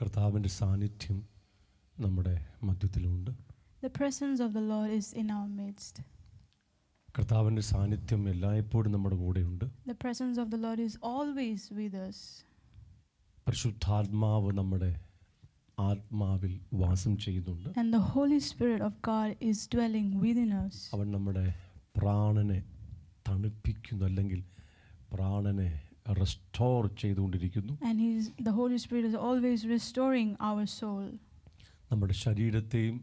കർത്താവിൻ്റെ സാന്നിധ്യം നമ്മുടെ മധ്യത്തിലുണ്ട്. The presence of the Lord is in our midst. കർത്താവിൻ്റെ സാന്നിധ്യം എല്ലായ്പ്പോഴും നമ്മുടെ കൂടെയുണ്ട്. The presence of the Lord is always with us. പരിശുദ്ധാത്മാവ് നമ്മുടെ ആത്മാവിൽ വാസം ചെയ്യുന്നുണ്ട്. And the Holy Spirit of God is dwelling within us. അവൻ നമ്മുടെ പ്രാണനെ തണുപ്പിക്കുന്നു, അല്ലെങ്കിൽ പ്രാണനെ റെസ്റ്റോർ ചെയ്തുകൊണ്ടിരിക്കുന്നു. And the Holy Spirit is always restoring our soul. നമ്മുടെ ശരീരത്തെയും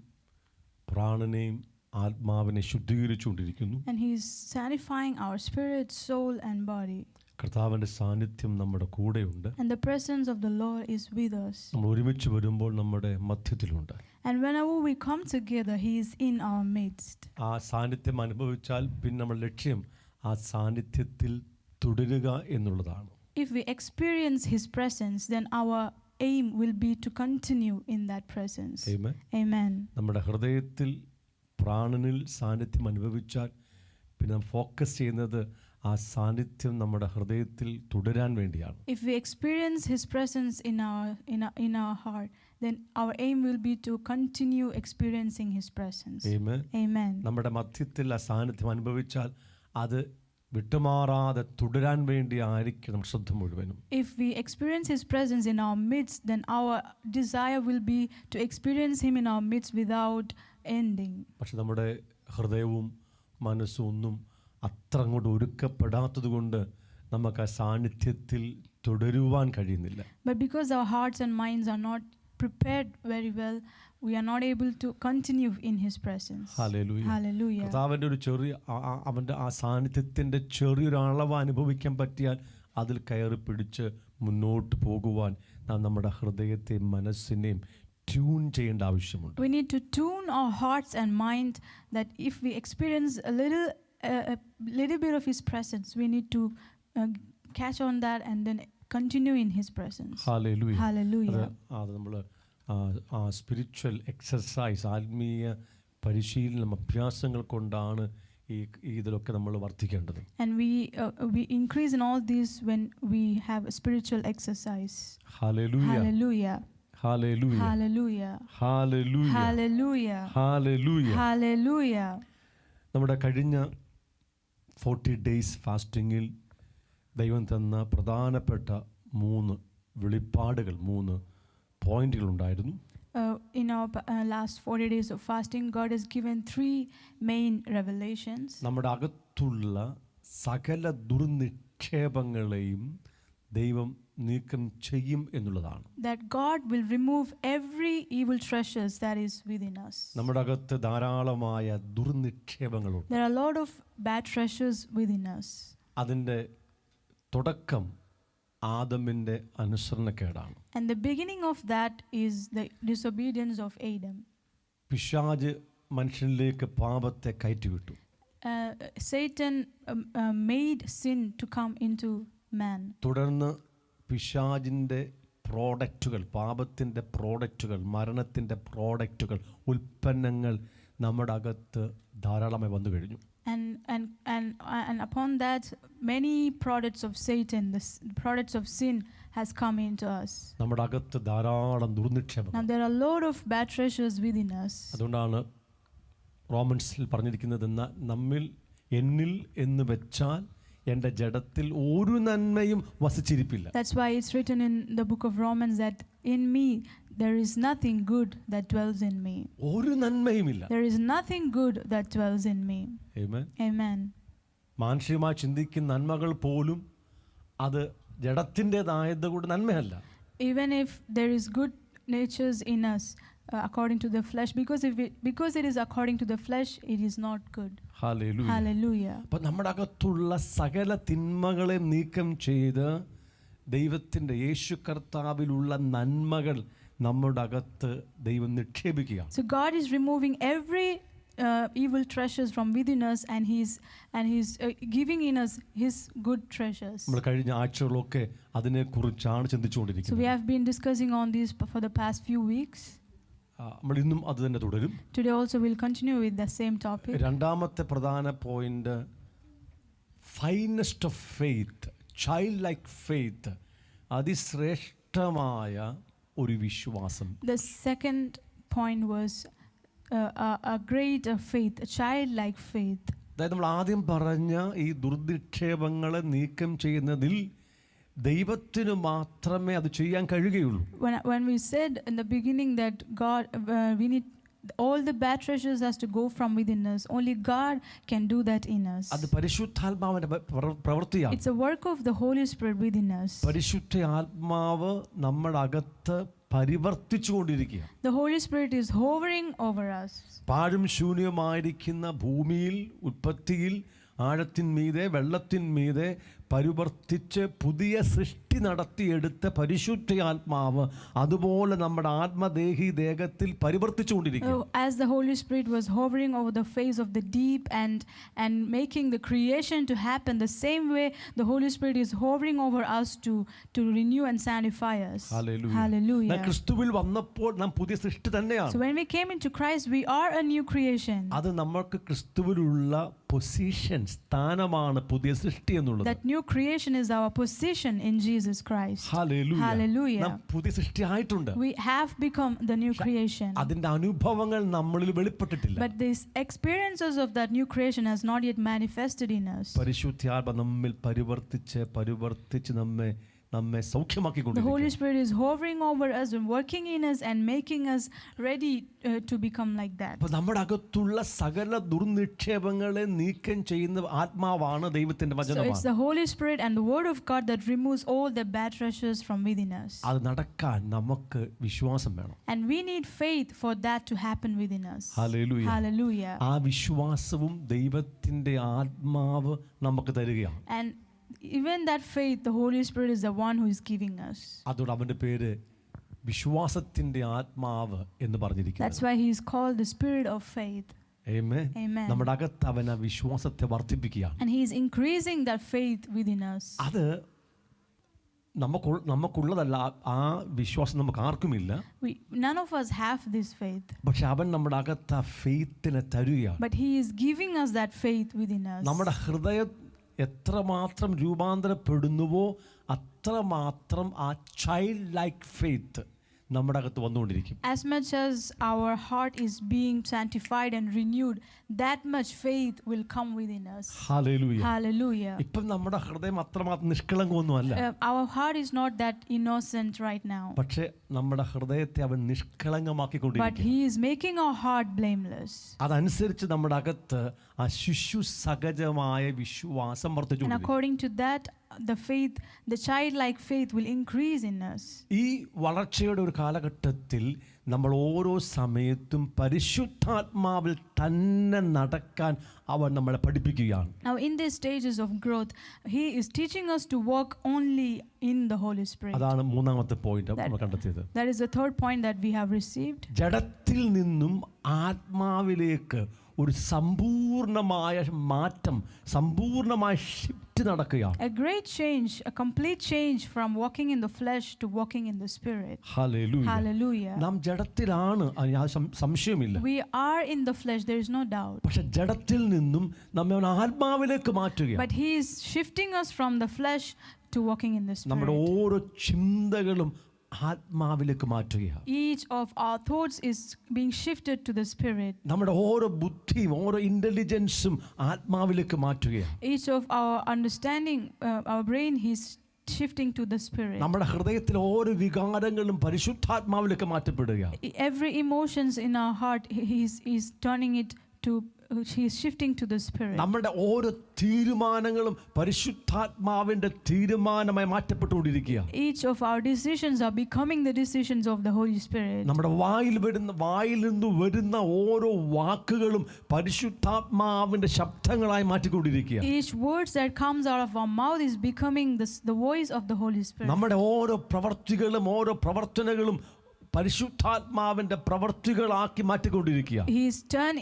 പ്രാണനെയും ആത്മാവിനെ ശുദ്ധീകരിച്ചുകൊണ്ടിരിക്കുന്നു. And he is sanifying our spirit, soul and body. കർത്താവിൻ്റെ സാന്നിധ്യം നമ്മുടെ കൂടെയുണ്ട്. And the presence of the Lord is with us. നമ്മൾ ഒരുമിച്ച് വരുമ്പോൾ നമ്മുടെ മധ്യത്തിലുണ്ട്. And whenever we come together, he is in our midst. ആ സാന്നിധ്യം അനുഭവിച്ചാൽ പിന്നെ നമ്മുടെ ലക്ഷ്യം ആ സാന്നിധ്യത്തിൽ തുടരുക എന്നുള്ളതാണ്. If we experience his presence, then our aim will be to continue in that presence. Amen. Amen. നമ്മുടെ ഹൃദയത്തിൽ പ്രാണനിൽ സാന്നിധ്യം അനുഭവിച്ചാൽ പിന്നെ നാം ഫോക്കസ് ചെയ്യുന്നത് ആ സാന്നിധ്യം നമ്മുടെ ഹൃദയത്തിൽ തുടരാൻ വേണ്ടിയാണ്. If we experience his presence in our heart, then our aim will be to continue experiencing his presence. Amen. Amen. നമ്മുടെ മധ്യത്തിൽ ആ സാന്നിധ്യം അനുഭവിച്ചാൽ അത് വിട്ടുമാറാതെ തുടരാൻ വേണ്ടി ആയിരിക്കണം ശ്രദ്ധ മുഴുവനും. If we experience his presence in our midst, then our desire will be to experience him in our midst without ending. പക്ഷെ നമ്മുടെ ഹൃദയവും മനസ്സും ഒന്നും അത്ര അങ്ങോട്ട് ഒരുക്കപ്പെടാത്തത് കൊണ്ട് നമുക്ക് ആ സാന്നിധ്യത്തിൽ തുടരുവാൻ കഴിയുന്നില്ല. But because our hearts and minds are not prepared very well, we are not able to continue in his presence. Hallelujah. Hallelujah. കർത്താവിൻ്റെ ഒരു ചെറിയ അവൻ്റെ ആ സാന്നിധ്യത്തിൻ്റെ ചെറിയൊരു അളവ് അനുഭവിക്കാൻ പറ്റിയാൽ അതിൽ കയറി പിടിച്ച് മുന്നോട്ട് പോകുവാൻ നാം നമ്മുടെ ഹൃദയത്തെയും മനസ്സിനെയും ട്യൂൺ ചെയ്യേണ്ട ആവശ്യമുണ്ട്. We need to tune our hearts and mind that if we experience a little bit of his presence, we need to catch on that and then continue in his presence. Hallelujah. Hallelujah. അത് നമ്മൾ ആ spiritual exercise, ആത്മീയ പരിശീലനം, അഭ്യാസങ്ങൾ കൊണ്ടാണ് ഇതിലൊക്കെ നമ്മൾ വർദ്ധിക്കേണ്ടത്. And we increase in all these when we have a spiritual exercise. Hallelujah. Hallelujah. Hallelujah. Hallelujah. Hallelujah. Hallelujah. Hallelujah. Hallelujah. നമ്മുടെ കഴിഞ്ഞ 40 days ഫാസ്റ്റിങ്ങിൽ ദൈവം തന്ന പ്രധാനപ്പെട്ട 3 വെളിപ്പാടുകൾ, 3 പോയിന്റുകൾ ഉണ്ടായിരുന്നു. In our last 40 days of fasting, God has given 3 main revelations. നമ്മുടെ അകത്തുള്ള സകല ദുർനിക്ഷേപങ്ങളെയും ദൈവം നീക്കം ചെയ്യും എന്നുള്ളതാണ്. That God will remove every evil treasures that is within us. നമ്മുടെ അകത്ത് ധാരാളമായ ദുർനിക്ഷേപങ്ങളുണ്ട്. There are a lot of bad treasures within us. അതിൻ്റെ തുടക്കം ആദമിൻ്റെ അനുസരണക്കേടാണ്. And the beginning of that is the disobedience of Adam. പിശാച് മനുഷ്യനിലേക്ക് പാപത്തെ കയറ്റിവിട്ടു. Satan made sin to come into man. തുടർന്ന് പിശാചിൻ്റെ പ്രോഡക്റ്റുകൾ, പാപത്തിൻ്റെ പ്രോഡക്റ്റുകൾ, മരണത്തിൻ്റെ പ്രോഡക്റ്റുകൾ, ഉൽപ്പന്നങ്ങൾ നമ്മുടെ അകത്ത് ധാരാളമായി വന്നു കഴിഞ്ഞു. And upon that, many products of Satan, the products of sin, has come into us. നമ്മുടെ അകത്ത് ധാരാളം ദുർനിക്ഷേപം. Now there are a lot of bad treasures within us. അതുകൊണ്ടാണ് റോമൻസിൽ പറഞ്ഞിരിക്കുന്നത്, എന്നിൽ എന്ന് വെച്ചാൽ എൻ്റെ ജഡത്തിൽ ഒരു നന്മയും വസിച്ചിരിപ്പില്ല. That's why it's written in the book of Romans that in me there is nothing good that dwells in me. ഒരു നന്മയുമില്ല. There is nothing good that dwells in me. Amen. Amen. മാനുഷികമായി ചിന്തിക്കുന്ന നന്മകൾ പോലും അത് ജഡത്തിൻ്റെതായത് കൊണ്ട് നന്മയല്ല. Even if there is good natures in us according to the flesh, because it is according to the flesh, it is not good. Hallelujah. Hallelujah. അപ്പോൾ നമ്മുടെ അകത്തുള്ള സകല തിന്മകളെ നീക്കം ചെയ്ത് ദൈവത്തിൻ്റെ യേശു കർത്താവിലുള്ള നന്മകൾ നമ്മുടെ അകത്ത് ദൈവം നിക്ഷേപിക്കുക. So God is removing every evil treasures from within us, and he's giving in us his good treasures. നമ്മൾ കഴിഞ്ഞ ആഴ്ചകളൊക്കെ അതിനെക്കുറിച്ചാണ് ചിന്തിച്ചുകൊണ്ടിരിക്കുന്നത്. So we have been discussing on this for the past few weeks. നമ്മൾ ഇന്നും അത് തന്നെ തുടരും. Today also we'll continue with the same topic. രണ്ടാമത്തെ പ്രധാന point, finest of faith, child like faith, അതിശ്രേഷ്ഠമായ ഒരു വിശ്വാസം. The second point was a great faith, a childlike faith. അതായത് നമ്മൾ ആദ്യം പറഞ്ഞ ഈ ദുർനിക്ഷേപങ്ങളെ നീക്കം ചെയ്യുന്നതിൽ ദൈവത്തിന് മാത്രമേ അത് ചെയ്യാൻ കഴിയുകയുള്ളൂ. When we said in the beginning that God, we need all the bad treasures has to go from within us. Only God can do that in us. അത് പരിശുദ്ധാത്മാവിന്റെ പ്രവൃത്തിയാണ്. It's a work of the Holy Spirit within us. പരിശുദ്ധ ആത്മാവ് നമ്മുടെ അകത്ത് പരിവർത്തിച്ചുകൊണ്ടിരിക്കുക. The Holy Spirit is hovering over us. പാഴും ശൂന്യമായിരിക്കുന്ന ഭൂമിയിൽ ഉൽപ്പത്തിയിൽ ആഴത്തിന്മീതെ വെള്ളത്തിന്മീതെ പരിവർത്തിച്ച് പുതിയ സൃഷ്ടി നടത്തിയെടുത്ത പരിശുദ്ധ ആത്മാവ് അതുപോലെ നമ്മുടെ ആത്മദേഹി ദേഹത്തിൽ പരിവർത്തിച്ചുകൊണ്ടിരിക്കും. As the Holy Spirit was hovering over the face of the deep and making the creation to happen, the same way the Holy Spirit is hovering over us to renew and sanctify us. Hallelujah. Hallelujah. ക്രിസ്തുവിൽ വന്നപ്പോൾ നാം പുതിയ സൃഷ്ടി തന്നെയാണ്. So when we came into Christ, we are a new creation. അത് നമുക്ക് ക്രിസ്തുവിലുള്ള position സ്ഥാനമാണ് പുതിയ സൃഷ്ടി എന്നുള്ളത്. That new creation is our position in Jesus Christ. Hallelujah. Hallelujah. നാം പുതിയ സൃഷ്ടി ആയിട്ടുണ്ട്. We have become the new creation. അതിന്റെ അനുഭവങ്ങൾ നമ്മളിൽ വെളിപ്പെട്ടിട്ടില്ല. But these experiences of that new creation has not yet manifested in us. പരിശുദ്ധാത്മ നമ്മിൽ പരിവർത്തിച്ച് നമ്മെ The സൗഖ്യമാക്കിക്കൊണ്ടിരിക്കുന്നു. Holy Spirit is hovering over us and working in us and making us ready to become like that. അപ്പോൾ നമ്മുടെ അകത്തുള്ള സകല ദുർനിക്ഷേപങ്ങളെ നീക്കം ചെയ്യുന്ന ആത്മാവാണ് ദൈവത്തിന്റെ So it's വചനമാണ്. the Holy Spirit and the Word of God that removes all the bad treasures from within us. അത് നടക്കാൻ നമുക്ക് വിശ്വാസം വേണം. And we need faith for that to happen within us. Hallelujah. Hallelujah. ആ വിശ്വാസവും ദൈവത്തിന്റെ ആത്മാവ് നമുക്ക് തരികയാണ്. And even that faith, the Holy Spirit is the one who is giving us. അതോട് അവന്റെ പേര് വിശ്വാസത്തിന്റെ ആത്മാവ് എന്ന് പറഞ്ഞിരിക്കുന്നു. That's why he is called the Spirit of faith. Amen. Amen. നമ്മുടെ അകത്ത് അവൻ ആ വിശ്വാസത്തെ വർദ്ധിപ്പിക്കുകയാണ്. And he is increasing that faith within us. അത് നമുക്കുള്ളതല്ല, ആ വിശ്വാസം നമുക്ക് ആർക്കുമില്ല. None of us have this faith. പക്ഷെ അവൻ നമ്മുടെ അകത്ത് ആ ഫെയ്ത്തിനെ തരുകയാണ്. But he is giving us that faith within us. നമ്മുടെ ഹൃദയം എത്രമാത്രം രൂപാന്തരപ്പെടുന്നുവോ അത്രമാത്രം ആ ചൈൽഡ് ലൈക്ക് ഫെയ്ത്ത് നമ്മുടെ അകത്ത് വന്നുകൊണ്ടിരിക്കും. As much as our heart is being sanctified and renewed, that much faith will come within us. Hallelujah. Hallelujah. ഇപ്പം നമ്മുടെ ഹൃദയം അത്രമാത്രം നിഷ്കളങ്കമൊന്നുമല്ല. Our heart is not that innocent right now. പക്ഷേ നമ്മുടെ ഹൃദയത്തെ അവൻ But നിഷ്കളങ്കമാക്കിക്കൊണ്ടിരിക്കും. he is making our heart blameless. അതനുസരിച്ച് നമ്മുടെ അകത്ത് ആ ശിശു സഹജമായ വിശ്വാസം And വർദ്ധിച്ചുകൊണ്ടിരിക്കും. according to that, the faith, the childlike faith will increase in us. ഈ വളർച്ചയുടെ ഒരു കാലഘട്ടത്തിൽ നമ്മൾ ഓരോ സമയത്തും പരിശുദ്ധാത്മാവിൽ തന്നെ നടക്കാൻ അവൻ നമ്മളെ പഠിപ്പിക്കുകയാണ്. Now in these stages of growth, he is teaching us to walk only in the Holy Spirit. അതാണ് മൂന്നാമത്തെ പോയിന്റ് നമ്മൾ കണ്ടെത്തിയത്. That is the third point that we have received. ജഡത്തിൽ നിന്നും ആത്മാവിലേക്ക് ഒരു സമ്പൂർണമായ മാറ്റം, സമ്പൂർണമായ ഷിഫ്റ്റ് നടക്കുകയാണ്. A great change, a complete change from walking in the flesh to walking in the Spirit. Hallelujah. Hallelujah. നാം ജഡത്തിലാണ്, സംശയമില്ല. We are in the flesh, there is no doubt. പക്ഷെ ജഡത്തിൽ നിന്നും നമ്മെ അവൻ ആത്മാവിലേക്ക് മാറ്റുകയാണ്. But he is shifting us from the flesh to walking in the നമ്മുടെ Spirit. ഓരോ ചിന്തകളും ആത്മാവിലേക്ക് മാറ്റുകയാണ്. Each of our thoughts is being shifted to the Spirit. നമ്മുടെ ഓരോ ബുദ്ധിയും ഓരോ ഇന്റലിജൻസും ആത്മാവിലേക്ക് മാറ്റുകയാണ്. Each of our understanding, our brain, he's shifting to the Spirit. നമ്മുടെ ഹൃദയത്തിലെ ഓരോ വികാരങ്ങളും പരിശുദ്ധാത്മാവിലേക്ക് മാറ്റപ്പെടുകയാണ്. Every emotions in our heart, he's turning it to, he is shifting to the Spirit. നമ്മുടെ ഓരോ തീരുമാനങ്ങളും പരിശുദ്ധാത്മാവിന്റെ തീരുമാനമായി മാറ്റപ്പെട്ടുകൊണ്ടിരിക്കുകയാണ്. Each of our decisions are becoming the decisions of the Holy Spirit. നമ്മുടെ വായിൽ നിന്ന് വരുന്ന ഓരോ വാക്കുകളും പരിശുദ്ധാത്മാവിന്റെ ശബ്ദങ്ങളായി മാറ്റിക്കൊണ്ടിരിക്കുകയാണ്. Each words that comes out of our mouth is becoming the voice of the Holy Spirit. നമ്മുടെ ഓരോ പ്രവർത്തികളും ഓരോ പ്രവർത്തനങ്ങളും പരിശുദ്ധാത്മാവിന്റെ പ്രവർത്തികളാക്കി മാറ്റിക്കൊണ്ടിരിക്കുക.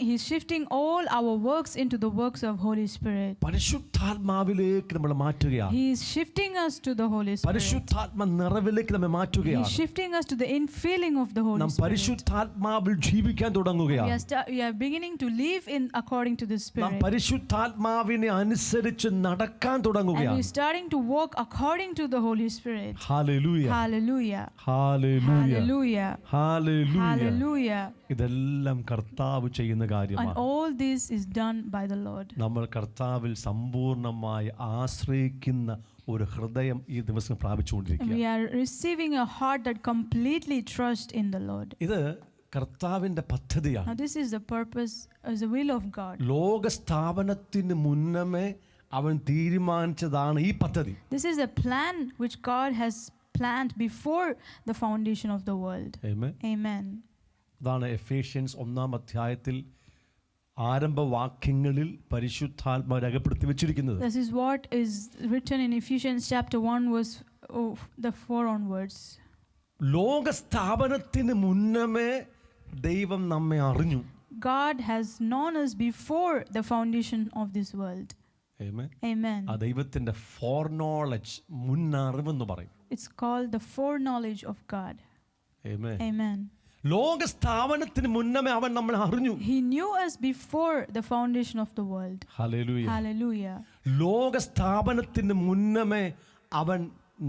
He's shifting all our works into the works of Holy Spirit. പരിശുദ്ധാത്മാവിലേക്ക് നമ്മൾ മാറ്റുകയാണ്. He is shifting us to the Holy Spirit. പരിശുദ്ധാത്മ നിറവിലേക്ക് നമ്മൾ മാറ്റുകയാണ്. He is shifting us to the infilling of the Holy നാം Spirit. പരിശുദ്ധാത്മാവിൽ ജീവിക്കാൻ തുടങ്ങുകയാണ്. We are beginning to live in according to the നാം Spirit. പരിശുദ്ധാത്മാവിനെ അനുസരിച്ച് നടക്കാൻ And തുടങ്ങുകയാണ്. we're starting to walk according to the Holy Spirit. Hallelujah, Hallelujah. Hallelujah, Hallelujah. Hallelujah. Hallelujah. ഇതെല്ലാം കർത്താവ് ചെയ്യുന്ന And കാര്യമാണ്. all this is done by the Lord. നമ്മൾ കർത്താവിൽ സമ്പൂർണ്ണമായി ആശ്രയിക്കുന്ന ഒരു ഹൃദയം ഈ ദിവസം And പ്രാപിച്ചുകൊണ്ടിരിക്കുക. we are receiving a heart that completely trusts in the Lord. ഇത് കർത്താവിന്റെ പദ്ധതിയാണ്. Now this is the purpose, is the will of God. ലോക സ്ഥാപനത്തിന് മുന്നമേ അവൻ തീരുമാനിച്ചതാണ് ഈ പദ്ധതി. This is a plan which God has planned before the foundation of the world. Amen. Amen. അതാണ് എഫേഷ്യൻസ് 1-ാം അധ്യായത്തിൽ ആരംഭവാക്യങ്ങളിൽ പരിശുദ്ധാത്മാവ് രേഖപ്പെടുത്തി വെച്ചിരിക്കുന്നത്. This is what is written in Ephesians chapter 1 verse 4 onwards. ലോക സ്ഥാപനത്തിന് മുന്നമേ ദൈവം നമ്മെ അറിഞ്ഞു. God has known us before the foundation of this world. Amen. Amen. ആ ദൈവത്തിന്റെ ഫോർനോളജ്, മുന്നറിവെന്ന് പറയും. It's called the foreknowledge of God. Amen. Amen. ലോക സ്ഥാപനത്തിന് മുന്നമേ അവൻ നമ്മളെ അറിഞ്ഞു. He knew us before the foundation of the world. Hallelujah. Hallelujah. ലോക സ്ഥാപനത്തിന് മുന്നമേ അവൻ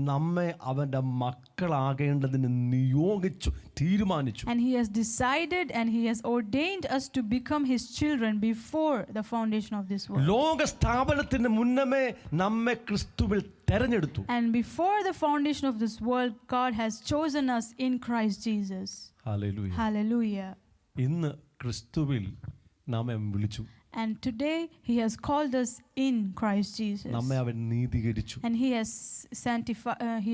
നമ്മെ അവന്റെ മക്കളാകേണ്ടതിന് നിയോഗിച്ചു, തീരുമാനിച്ചു. And he has decided and he has ordained us to become his children before the foundation of this world. ലോക സ്ഥാപനത്തിന് മുന്നമേ നമ്മെ ക്രിസ്തുവിൽ തെരഞ്ഞെടുത്തു. And before the foundation of this world, God has chosen us in Christ Jesus. Hallelujah. Hallelujah. ഇന്ന് ക്രിസ്തുവിൽ നമ്മെ വിളിച്ചു. And today he has called us in Christ Jesus. നമ്മെ അവൻ നീതീകരിച്ചു. And he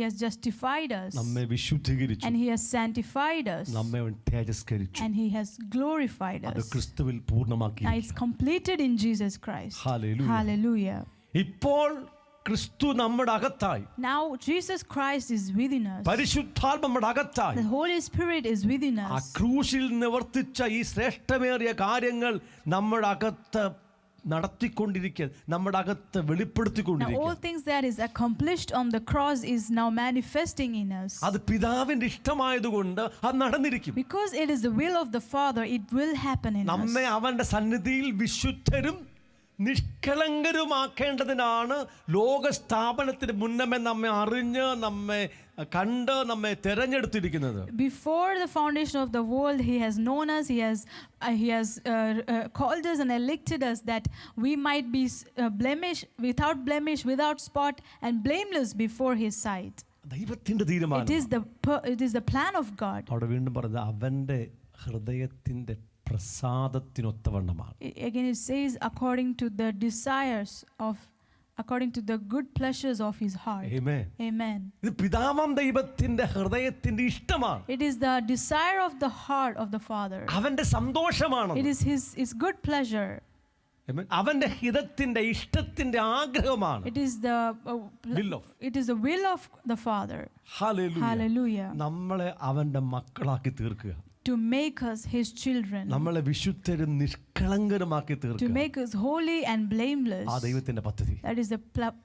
has justified us. നമ്മെ വിശുദ്ധീകരിച്ചു. And he has sanctified us. നമ്മെ അവൻ തേജസ്കരിച്ചു. And he has glorified അത് us. ക്രിസ്തുവിൽ പൂർണ്ണമാക്കി. Now it's completed in Jesus Christ. Hallelujah. Hallelujah. ഇപ്പോൾ ക്രിസ്തു നമ്മുടെ അകത്തായി. Now Jesus Christ is within us. പരിശുദ്ധാത്മ നമ്മുടെ അകത്തായി. The Holy Spirit is within ആ us. ക്രൂശിൽ നിവർത്തിച്ച ഈ ശ്രേഷ്ഠമേറിയ കാര്യങ്ങൾ നമ്മുടെ അകത്ത് നടത്തിക്കൊണ്ടിരിക്കുക, നമ്മുടെ അകത്ത് Now വെളിപ്പെടുത്തിക്കൊണ്ടിരിക്കുക. all things that is accomplished on the cross is now manifesting in us. അത് പിതാവിന്റെ ഇഷ്ടമായതുകൊണ്ട് അത് നടന്നിരിക്കും. Because it is the will of the Father, it will happen in us. നമ്മെ അവന്റെ സന്നിധിയിൽ വിശുദ്ധരും നിഷ്കളങ്കരുമാക്കേണ്ടതിനാണ് ലോക സ്ഥാപനത്തിന് മുന്നമേ നമ്മെ അറിഞ്ഞ്, നമ്മെ കണ്ട്, നമ്മെ തെരഞ്ഞെടുത്തിരിക്കുന്നത്. Before the foundation of the world, he has known us. He has called us and elected us that we might be blemish, without spot, and blameless before his sight. ദൈവത്തിന്റെ തീരുമാനം. It is the plan of God. അവിടെ വീണ്ടും പറഞ്ഞത് അവന്റെ ഹൃദയത്തിന്റെ പ്രസാദത്തിനൊത്തവണ്ണമാണ്. Again, it says according to the desires of, according to the good pleasures of his heart. Amen. Amen. ഇത് പിതാവാം ദൈവത്തിന്റെ ഹൃദയത്തിന്റെ ഇഷ്ടമാണ്. It is the desire of the heart of the Father. അവന്റെ സന്തോഷമാണ്. It is his good pleasure. Amen. അവന്റെ ഹിതത്തിന്റെ ഇഷ്ടത്തിന്റെ ആഗ്രഹമാണ്. It is the will of. It is the will of the Father. Hallelujah. Hallelujah. നമ്മളെ അവന്റെ മക്കളാക്കി തീർക്കുക. To make us his children. നമ്മളെ വിശുദ്ധരും നിഷ്കളങ്കരുമാക്കി To തീർക്കുക. make us holy and blameless. ആ ദൈവത്തിന്റെ പദ്ധതി. That is the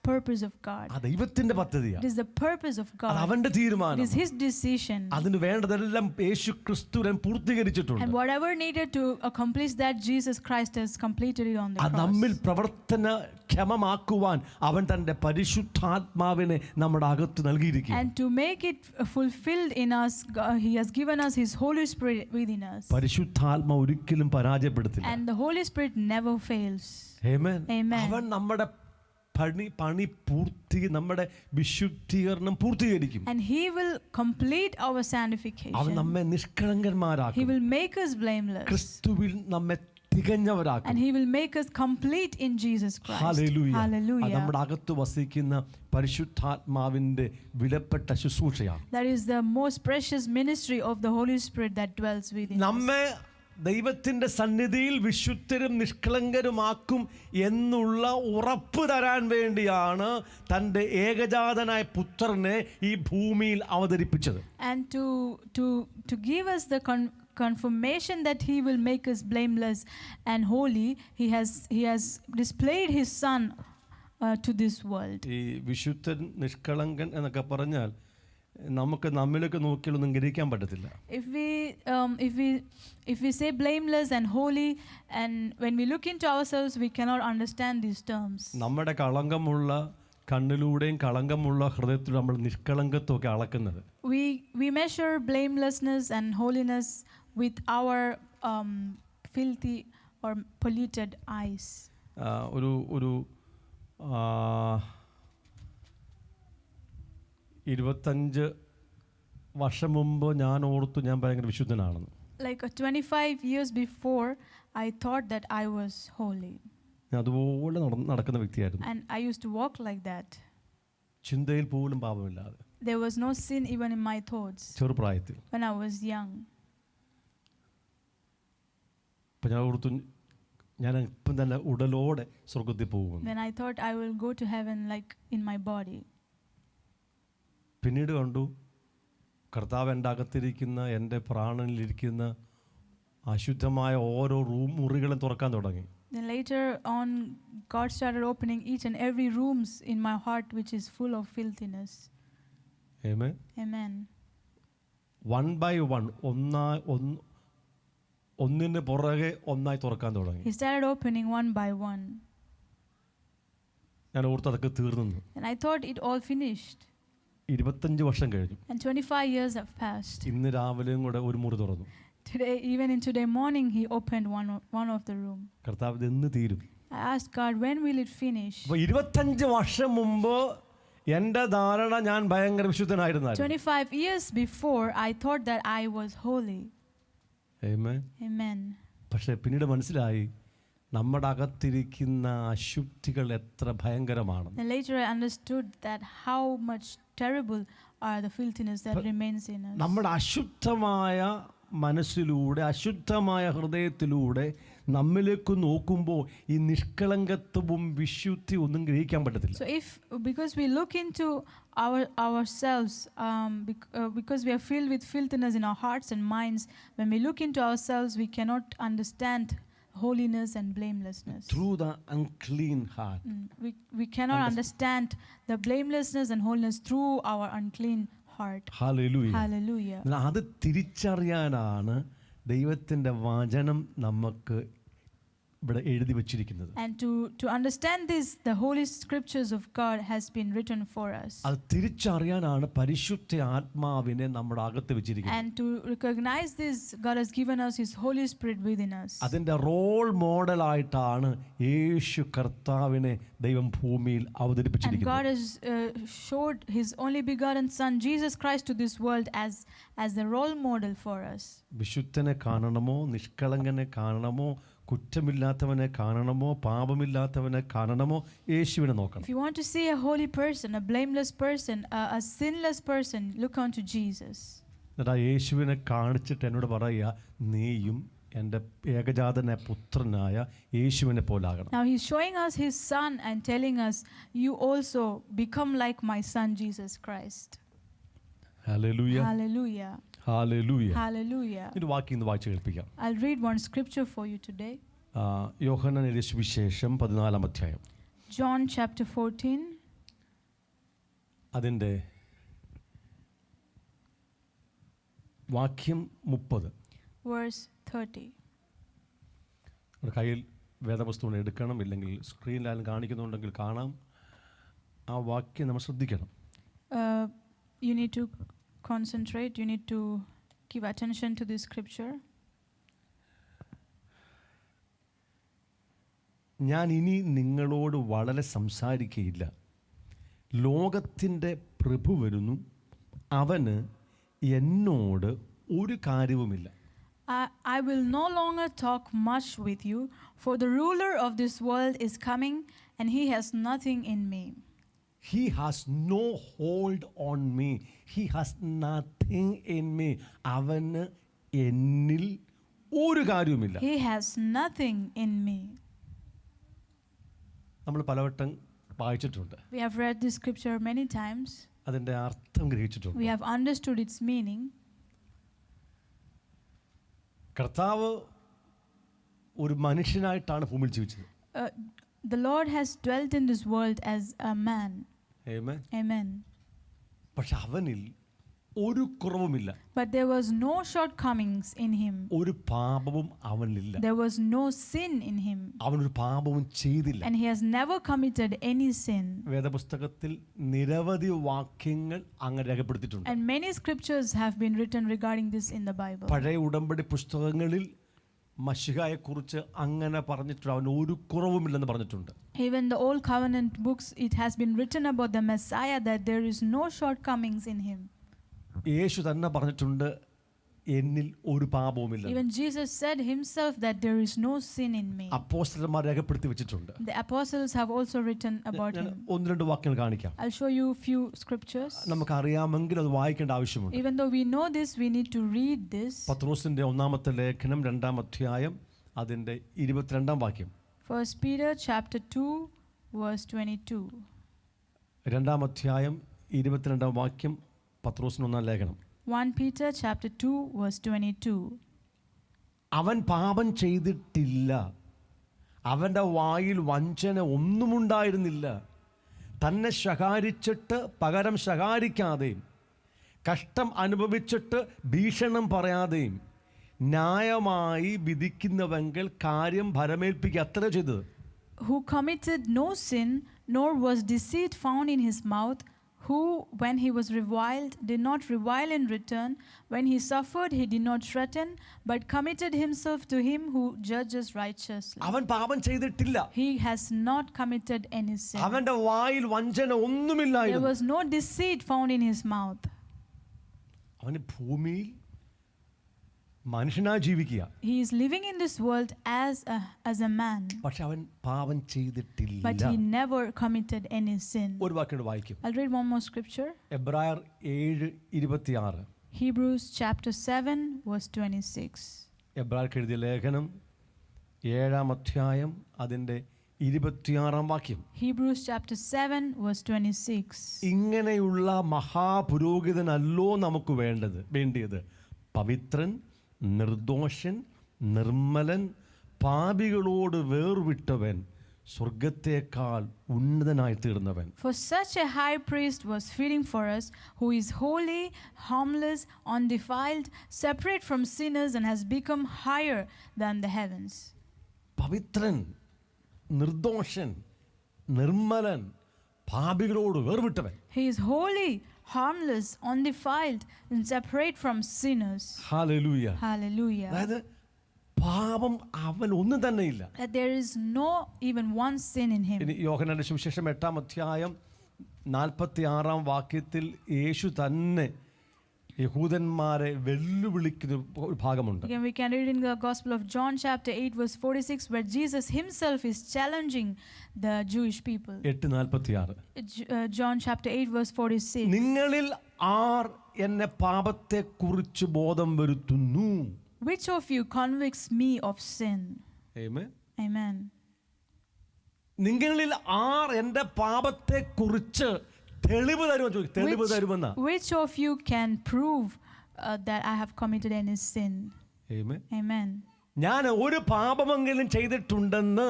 purpose of God. ആ ദൈവത്തിന്റെ It പദ്ധതിയാണ്. is the purpose of അത് God. അവന്റെ It തീരുമാനം. is his decision. അതിന് വേണ്ടതെല്ലാം യേശു ക്രിസ്തുവിൻ And പൂർത്തീകരിച്ചിട്ടുണ്ട്. whatever needed to accomplish that, Jesus Christ has completed it on the അത് നമ്മിൽ cross. പ്രവർത്തനക്ഷമമാക്കുവാൻ അവൻ തന്റെ പരിശുദ്ധാത്മാവിനെ നമ്മുടെ അകത്ത് നൽകിയിരിക്കുന്നു. And to make it fulfilled in us, he has given us his Holy Spirit within us. പരിശുദ്ധാത്മ ഒരിക്കലും പരാജയപ്പെടുത്തില്ല. And the Holy Spirit never fails. Amen. Amen. അവൻ നമ്മുടെ പണി നമ്മുടെ വിശുദ്ധീകരണം പൂർത്തീകരിക്കും. And he will complete our അവൻ sanctification. നമ്മെ He നിഷ്കളങ്കന്മാരാക്കും. will make us blameless. ക്രിസ്തുവിൽ നമ്മെ തികഞ്ഞവരാക്കും. And he will make us complete in Jesus Christ. Hallelujah. അത് Hallelujah. നമ്മുടെ അകത്ത് വസിക്കുന്ന പരിശുദ്ധാത്മാവിന്റെ വിലപ്പെട്ട ശുശ്രൂഷയാണ്. That is the most precious ministry of the Holy Spirit that dwells within us. നമ്മെ ദൈവത്തിൻ്റെ സന്നിധിയിൽ വിശുദ്ധരും നിഷ്കളങ്കരുമാക്കും എന്നുള്ള ഉറപ്പ് തരാൻ വേണ്ടിയാണ് തൻ്റെ ഏകജാതനായ പുത്രനെ ഈ ഭൂമിയിൽ അവതരിപ്പിച്ചത്. And to give us the confirmation that he will make us blameless and holy, he has displayed his son to this world. ഈ വിശുദ്ധൻ നിഷ്കളങ്കൻ എന്നൊക്കെ പറഞ്ഞാൽ നമുക്ക് നമ്മിലേക്ക് നോക്കിയാലൊന്നും ഗ്രഹിക്കാൻ പറ്റത്തില്ല. If we say blameless and holy, and when we look into ourselves, we cannot understand these terms. നമ്മുടെ കളങ്കമുള്ള കണ്ണിലൂടെയും കളങ്കമുള്ള ഹൃദയത്തിലൂടെ നമ്മൾ നിഷ്കളങ്കത്വമൊക്കെ അളക്കുന്നത്. We measure blamelessness and holiness with our filthy or polluted eyes. ഒരു 25 വർഷം മുമ്പ് ഞാൻ ഓർത്തു ഞാൻ ഭയങ്കര വിശുദ്ധനാണെന്ന്. Like 25 years before, I thought that I was holy. ഞാൻ അതുപോലെ നടക്കുന്ന വ്യക്തിയായിരുന്നു. And I used to walk like that. ചിന്തയിൽ പോലും പാപമില്ലാതെ. There was no sin even in my thoughts. ചെറുപ്രായത്തിൽ. When I was young. അപ്പം ഞാൻ ഓർത്തു ഞാൻ ഇപ്പം തന്നെ ഉടലോടെ സ്വർഗത്തിൽ പോകും. Then I thought I will go to heaven like in my body. പിന്നീട് കണ്ടു കർത്താവ് എൻ്റെ അകത്തിരിക്കുന്ന എൻ്റെ പ്രാണനിലിരിക്കുന്ന അശുദ്ധമായ ഓരോ മുറികളും തുറക്കാൻ തുടങ്ങി. Then later on, God started opening each and every rooms in my heart which is full of filthiness. Amen. Amen. One by one, ഒന്നിന് പുറകെ ഒന്നായി തുറക്കാൻ തുടങ്ങി. He started opening one by one. ഞാൻ ഓർത്ത് അതൊക്കെ തീർന്നു. And I thought it all finished. 25 വർഷം കഴിഞ്ഞു. And 25 years have passed. ഇന്ന് രാവിലെയും കൂടെ ഒരു മുറി തുറന്നു. Today, even in today morning, he opened one of the room. കർത്താവ് ഇത് എന്ന് തീരും. I asked God, when will it finish? 25 വർഷം മുമ്പ് എൻ്റെ ധാരണ ഞാൻ ഭയങ്കര വിശുദ്ധനായിരുന്നു. 25 years before, I thought that I was holy. Amen. Amen. പക്ഷേ പിന്നീട് മനസ്സിലായി നമ്മുടെ അകത്തിരിക്കുന്ന അശുദ്ധികൾ എത്ര ഭയങ്കരമാണ്. And later I understood that how much terrible are the filthiness that remains in us. നമ്മുടെ അശുദ്ധമായ മനസ്സിലൂടെ അശുദ്ധമായ ഹൃദയത്തിലൂടെ നമ്മിലേക്ക് നോക്കുമ്പോൾ ഈ നിഷ്കളങ്കത്വവും വിശുദ്ധി ഒന്നും ഗ്രഹിക്കാൻ പറ്റത്തില്ല. So because we look into ourselves, because we are filled with filthiness in our hearts and minds, when we look into ourselves, we cannot understand holiness and blamelessness. Through the unclean heart. We cannot understand the blamelessness and holiness through our unclean heart. Hallelujah. Hallelujah. അത് തിരിച്ചറിയാനാണ് ദൈവത്തിൻ്റെ വചനം നമുക്ക് ഇവിടെ എഴുതി വച്ചിരിക്കുന്നത്. And to understand this, the holy scriptures of God has been written for us. അത് തിരിച്ചറിയാനാണ് പരിശുദ്ധ ആത്മാവിനെ നമ്മുടെ അകത്ത് വെച്ചിരിക്കുന്നത്. And to recognize this, God has given us His Holy Spirit within us. അതിൻ്റെ റോൾ മോഡലായിട്ടാണ് യേശു കർത്താവിനെ ദൈവം ഭൂമിയിൽ അവതരിപ്പിച്ചിരിക്കുന്നത്. And God has showed His only begotten Son Jesus Christ to this world as the role model for us. വിശുദ്ധനെ കാണണമോ നിഷ്കളങ്കനെ കാണണമോ കുറ്റമില്ലാത്തവനെ കാണണമോ പാപമില്ലാത്തവനെ കാണണമോ യേശുവിനെ നോക്കണം. If you want to see a holy person, a blameless person, a sinless person, look unto Jesus. എന്നിട്ട് ആ യേശുവിനെ കാണിച്ചിട്ട് എന്നോട് പറയുക നീയും എൻ്റെ ഏകജാതനായ പുത്രനായ യേശുവിനെ പോലാകണം. Now He's showing us His Son and telling us, you also become like my Son Jesus Christ. Hallelujah. Hallelujah. Hallelujah. Hallelujah. ഒരു വാക്യം ഇന്ന് വായിച്ചു കേൾപ്പിക്കാം. I'll read one scripture for you today. യോഹന്നാൻ എഴുതിയ സുവിശേഷം 14-ാം അധ്യായം. John chapter 14. അതിൻ്റെ വാക്യം 30. Verse 30. ഒരു കയ്യിൽ വേദപുസ്തകം എടുക്കണം, ഇല്ലെങ്കിൽ സ്ക്രീനിലായാലും കാണിക്കുന്നുണ്ടെങ്കിൽ കാണാം. ആ വാക്യം നമ്മൾ ശ്രദ്ധിക്കണം. You need to concentrate, you need to give attention to this scripture. ഞാൻ ഇനി നിങ്ങളോട് വളരെ സംസാരിക്കുകയില്ല, ലോകത്തിൻ്റെ പ്രഭു വരുന്നു, അവന് എന്നോട് ഒരു കാര്യവുമില്ല. I will no longer talk much with you, for the ruler of this world is coming, and he has nothing in me. He has no hold on me. He has nothing in me. അവന് എന്നിൽ ഒരു കാര്യവുമില്ല. He has nothing in me. നമ്മൾ പലവട്ടം വായിച്ചിട്ടുണ്ട്, We have read this scripture many times. അതിൻ്റെ അർത്ഥം ഗ്രഹിച്ചിട്ടുണ്ട്. We have understood its meaning. കർത്താവ് ഒരു മനുഷ്യനായിട്ടാണ് ഭൂമിയിൽ ജീവിച്ചത്. The Lord has dwelt in this world as a man. Amen. Amen. പക്ഷെ അവനിൽ ഒരു കുറവുമില്ല. But there was no shortcomings in him. ഒരു പാപവും അവനിലില്ല. There was no sin in him. അവനൊരു പാപവും ചെയ്തില്ല. And he has never committed any sin. വേദപുസ്തകത്തിൽ നിരവധി വാക്യങ്ങൾ അങ്ങ് രേഖപ്പെടുത്തിയിട്ടുണ്ട്. And many scriptures have been written regarding this in the Bible. പഴയ ഉടമ്പടി പുസ്തകങ്ങളിൽ മശിഹായെക്കുറിച്ച് അങ്ങനെ പറഞ്ഞിട്ടുണ്ട്, അവന് ഒരു കുറവുമില്ലെന്ന് പറഞ്ഞിട്ടുണ്ട്. Even the Old Covenant books, it has been written about the Messiah that there is no shortcomings in him. യേശു തന്നെ പറഞ്ഞിട്ടുണ്ട്, എന്നിൽ ഒരു പാപവുമില്ല. Even Jesus said himself that there is no sin in me. അപ്പോസ്തലന്മാർ രേഖപ്പെടുത്തി വെച്ചിട്ടുണ്ട്. The apostles have also written about him. ഒന്ന് രണ്ട് വാക്യങ്ങൾ കാണിക്കാം. I'll show you few scriptures. നമുക്ക് അറിയാമെങ്കിൽ അത് വായിക്കേണ്ട ആവശ്യമുണ്ട്. Even though we know this, we need to read this. പത്രോസിന്റെ ഒന്നാമത്തെ ലേഖനം 2-ാം അധ്യായം അതിന്റെ 22-ാം വാക്യം. 1 Peter chapter 2 verse 22. 2-ാം അധ്യായം 22-ാം വാക്യം, പത്രോസിന്റെ ഒന്നാം ലേഖനം. 1 Peter chapter 2 verse 22. അവൻ പാപം ചെയ്തിട്ടില്ല, അവൻ്റെ വായിൽ വഞ്ചന ഒന്നുമുണ്ടായിരുന്നില്ല. തന്നെ ശകാരിച്ചിട്ട് പകരം ശകാരിക്കാതെയും കഷ്ടം അനുഭവിച്ചിട്ട് ഭീഷണം പറയാതെയും ന്യായമായി വിധിക്കുന്നവെങ്കിൽ കാര്യം ഭരമേൽപ്പിക്കുക അത്ര ചെയ്തത്. Who committed no sin, nor was deceit found in his mouth, who, when he was reviled, did not revile in return, when he suffered, he did not threaten, but committed himself to him who judges righteously. അവൻ പാപം ചെയ്തിട്ടില്ല. He has not committed any sin. അവന്റെ വായിൽ വഞ്ചന There ഒന്നുമില്ലായിരുന്നു. was no deceit found in his mouth. അവന് ഭൂമിയിൽ മനുഷ്യനായി ജീവിക്കുക. He is living in this world as a man, പക്ഷെ അവൻ പാപം ചെയ്തിട്ടില്ല. but he never committed any sin. ഒരു വാക്യം വായിക്കും. I'll read one more scripture. എബ്രായർ 7:26. Hebrews chapter 7 verse 26. എബ്രായർക്ക് എഴുതിയ ലേഖനം 7-ാം അധ്യായം അതിൻ്റെ 26-ാം വാക്യം. Hebrews chapter 7 verse 26. ഇങ്ങനെയുള്ള മഹാപുരോഹിതനല്ലോ നമുക്ക് വേണ്ടിയത്, Pavithran, നിർദോഷൻ, Nirmalan, പാപികളോട് വേർവിട്ടവൻ, സ്വർഗത്തേക്കാൾ ഉന്നതനായി തീർന്നവൻ. For such a high priest was fitting for us, who is holy, harmless, undefiled, separate from sinners, and has become higher than the heavens. Pavithran, നിർദോഷൻ, Nirmalan, പാപികളോട് വേർവിട്ടവൻ. He is holy, harmless, undefiled, and separate from sinners. Hallelujah. Hallelujah. അതായത് പാപം അവൻ ഒന്നും തന്നെ ഇല്ല. That there is no even one sin in him. ഇനി യോഹന്നാന്റെ സുവിശേഷം 8-ാം അധ്യായം 46-ാം വാക്യത്തിൽ യേശു തന്നെ യഹൂദന്മാരെ വെല്ലുവിളിക്കുന്ന ഒരു ഭാഗമുണ്ട്. Again, we can read in the Gospel of John chapter 8 verse 46 where Jesus himself is challenging the Jewish people. 8:46. John chapter 8 verse 46. നിങ്ങളിൽ ആർ എന്നെ പാപത്തെക്കുറിച്ച് ബോധം വരുത്തുന്നു? Which of you convicts me of sin? Amen. Amen. നിങ്ങളിൽ R എൻ്റെ പാപത്തെക്കുറിച്ച് തെളിവ് തരുമെന്ന. Which of you can prove that I have committed any sin? Amen. Amen. ഞാൻ ഒരു പാപമെങ്കിലും ചെയ്തിട്ടുണ്ടെന്ന്,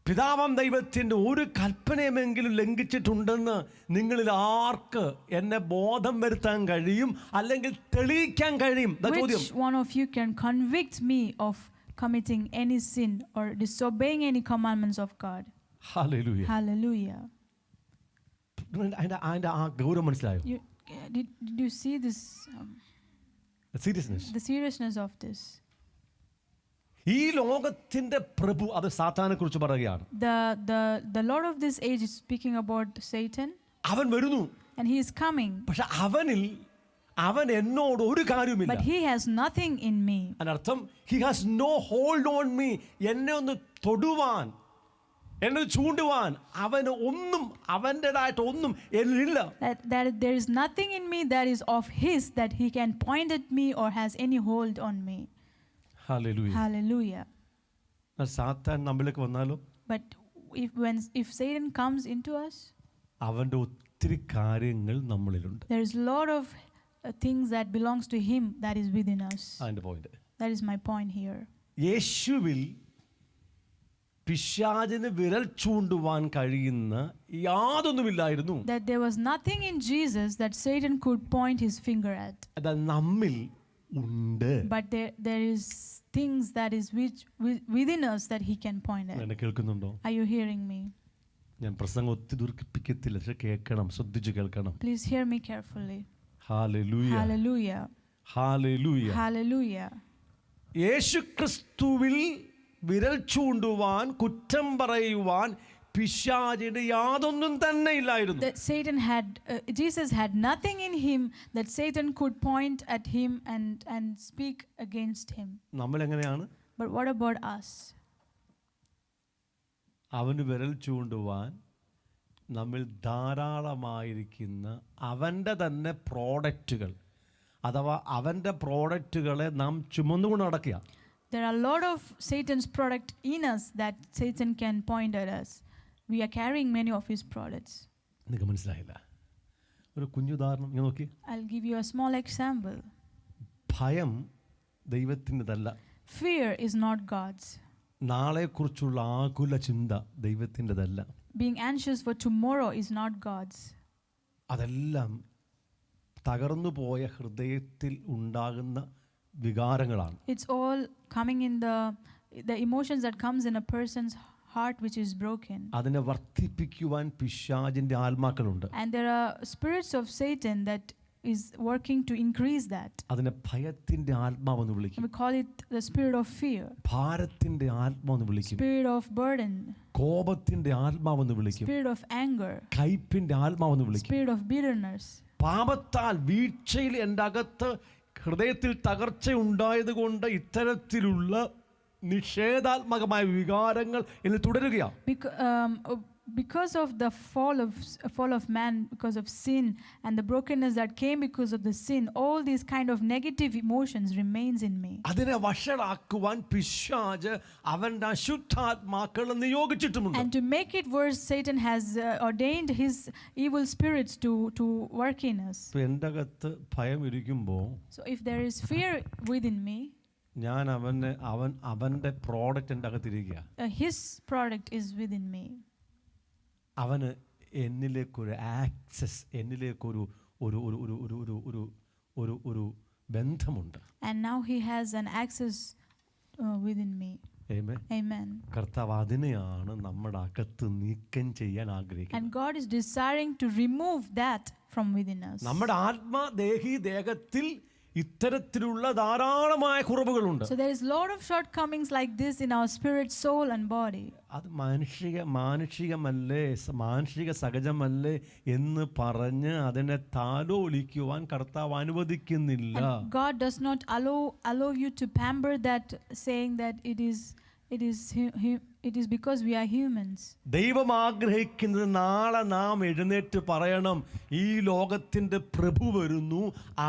പിതാവാം ദൈവത്തിൻ്റെ ഒരു കൽപ്പനയുമെങ്കിലും ലംഘിച്ചിട്ടുണ്ടെന്ന് നിങ്ങളിൽ ആർക്ക് എന്നെ ബോധം വരുത്താൻ കഴിയും, അല്ലെങ്കിൽ തെളിയിക്കാൻ കഴിയും? Which one of you can convict me of committing any sin or disobeying any commandments of God? Hallelujah. Hallelujah. അതിൻ്റെ ആ ഗൗരവം മനസ്സിലായോ? Did you see this? Seriousness. The seriousness of this. ഈ ലോകത്തിന്റെ പ്രഭു, അത് സാത്താനെ കുറിച്ച് പറയുകയാണ്. The Lord of this age is speaking about Satan. അവൻ വരുന്നു, And he is coming. പക്ഷെ അവൻ എന്നോട് ഒരു കാര്യവുമില്ല. But he has nothing in me. അതിനർത്ഥം he has no hold on me. എന്നെ ഒന്ന് തൊടുവാൻ, എന്നെ ചൂണ്ടുവാൻ അവന് ഒന്നും, അവൻ്റെതായിട്ട് ഒന്നും എന്നില്ല. That there is nothing in me that is of his, that he can point at me or has any hold on me. Hallelujah. Hallelujah. എന്നാൽ സാത്താൻ നമ്മിലേക്ക് വന്നാലോ But if Satan comes into us, അവൻ്റെ ഒത്തിരി കാര്യങ്ങൾ നമ്മളിലുണ്ട്. there is a lot of things that belongs to him that is within us. അതിൻ്റെ point. That is my point here. യേശുവിൽ പിശാചിന് വിരൽ ചൂണ്ടുവാൻ കഴിയുന്ന യാതൊന്നുമില്ലായിരുന്നു. That there was nothing in Jesus that Satan could point his finger at. അത് നമ്മിൽ ഉണ്ട്. But there is things that is within us that he can point at. എന്നെ കേൾക്കുന്നുണ്ടോ? Are you hearing me? ഞാൻ പ്രസംഗം ഒത്തിരി ദീർഘിപ്പിക്കത്തില്ല, പക്ഷെ കേൾക്കണം, ശ്രദ്ധിച്ച് കേൾക്കണം. Please hear me carefully. Hallelujah. Hallelujah. Hallelujah. Hallelujah. യേശുക്രിസ്തുവിൽ വിരൽ ചൂണ്ടുവാൻ, കുറ്റം പറയുവാൻ പിശാചിന് യാതൊന്നും തന്നെ ഇല്ലായിരുന്നു. That Jesus had nothing in him that Satan could point at him and speak against him. നമ്മൾ എങ്ങനെയാണ്? But what about us? അവന് വിരൽ ചൂണ്ടുവാൻ നമ്മിൽ ധാരാളമായിരിക്കുന്ന അവൻ്റെ തന്നെ പ്രോഡക്റ്റുകൾ, അഥവാ അവൻ്റെ പ്രോഡക്റ്റുകളെ നാം ചുമന്നുകൊണ്ട് നടക്കുക. There are a lot of Satan's product in us that Satan can point at us. We are carrying many of his products. നിങ്ങൾക്ക് മനസ്സിലായില്ല? ഒരു കുഞ്ഞുദാഹരണം ഇങ്ങനെ നോക്കി. I'll give you a small example. ഭയം ദൈവത്തിൻ്റെതല്ല. Fear is not God's. നാളെക്കുറിച്ചുള്ള ആകുല ചിന്ത ദൈവത്തിൻ്റെതല്ല. Being anxious for tomorrow is not God's. അതെല്ലാം തകർന്നു പോയ ഹൃദയത്തിൽ ഉണ്ടാകുന്ന വികാരങ്ങളാണ്. It's all coming in the emotions that comes in a person's heart which is broken. അതിനെ വർദ്ധിപ്പിക്കുവാൻ പിശാചിന്റെ ആത്മാക്കളുണ്ട്. And there are spirits of Satan that is working to increase that. അതിനെ ഭയത്തിന്റെ ആത്മാവെന്ന് വിളിക്കും. We call it the spirit of fear. ഭാരത്തിന്റെ ആത്മാവെന്ന് വിളിക്കും. Spirit of burden. കോപത്തിന്റെ ആത്മാവെന്ന് വിളിക്കും. Spirit of anger. കയ്പിന്റെ ആത്മാവെന്ന് വിളിക്കും. Spirit of bitterness. പാപത്താൽ വീഴ്ചയിൽ എൻ്റെ അകത്ത് ഹൃദയത്തിൽ തകർച്ച ഉണ്ടായതുകൊണ്ട് ഇത്തരത്തിലുള്ള നിഷേധാത്മകമായ വികാരങ്ങൾ എന്നിൽ തുടരുകയാണ്. Because of the fall of man, because of sin and the brokenness that came because of the sin, all these kind of negative emotions remains in me. അതിനെ വഷളാക്കുവാൻ പിശാച് അവന്റെ അശുദ്ധാത്മാക്കളെ നിയോഗിച്ചിട്ടുമുണ്ട്. And to make it worse, Satan has ordained his evil spirits to work in us. എൻ്റെ അകത്ത് ഭയം ഇരിക്കുമ്പോൾ, So if there is fear within me, ഞാൻ അവൻ്റെ product എൻ്റെ അകത്തിരിക്കുക. his product is within me. അവന് എന്നിലേക്കൊരു ആക്സസ്, എന്നിലേക്കൊരു ഒരു ഒരു ഒരു ഒരു ഒരു ഒരു ഒരു ഒരു ബന്ധമുണ്ട്. And now he has an access within me. Amen. Amen. കർത്താവ് അതിനെയാണ് നമ്മുടെ അകത്ത് നീക്കം ചെയ്യാൻ ആഗ്രഹിക്കുന്നത്. And God is desiring to remove that from within us. നമ്മുടെ ദേഹത്തിൽ ഇത്തരത്തിലുള്ള ധാരാളമായ കുറവുകളുണ്ട്. So there is a lot of shortcomings like this in our spirit, soul and body. അത് മാനുഷിക സഹജമല്ലേ എന്ന് പറഞ്ഞ് അതിനെ താലോലിക്കുവാൻ കർത്താവ് അനുവദിക്കുന്നില്ല. And God does not allow you to pamper that, saying that it is because we are humans. ദൈവം ആഗ്രഹിക്കുന്നത് നാളെ നാം എഴുന്നേറ്റ് പറയണം, ഈ ലോകത്തിൻ്റെ പ്രഭു വരുന്നു,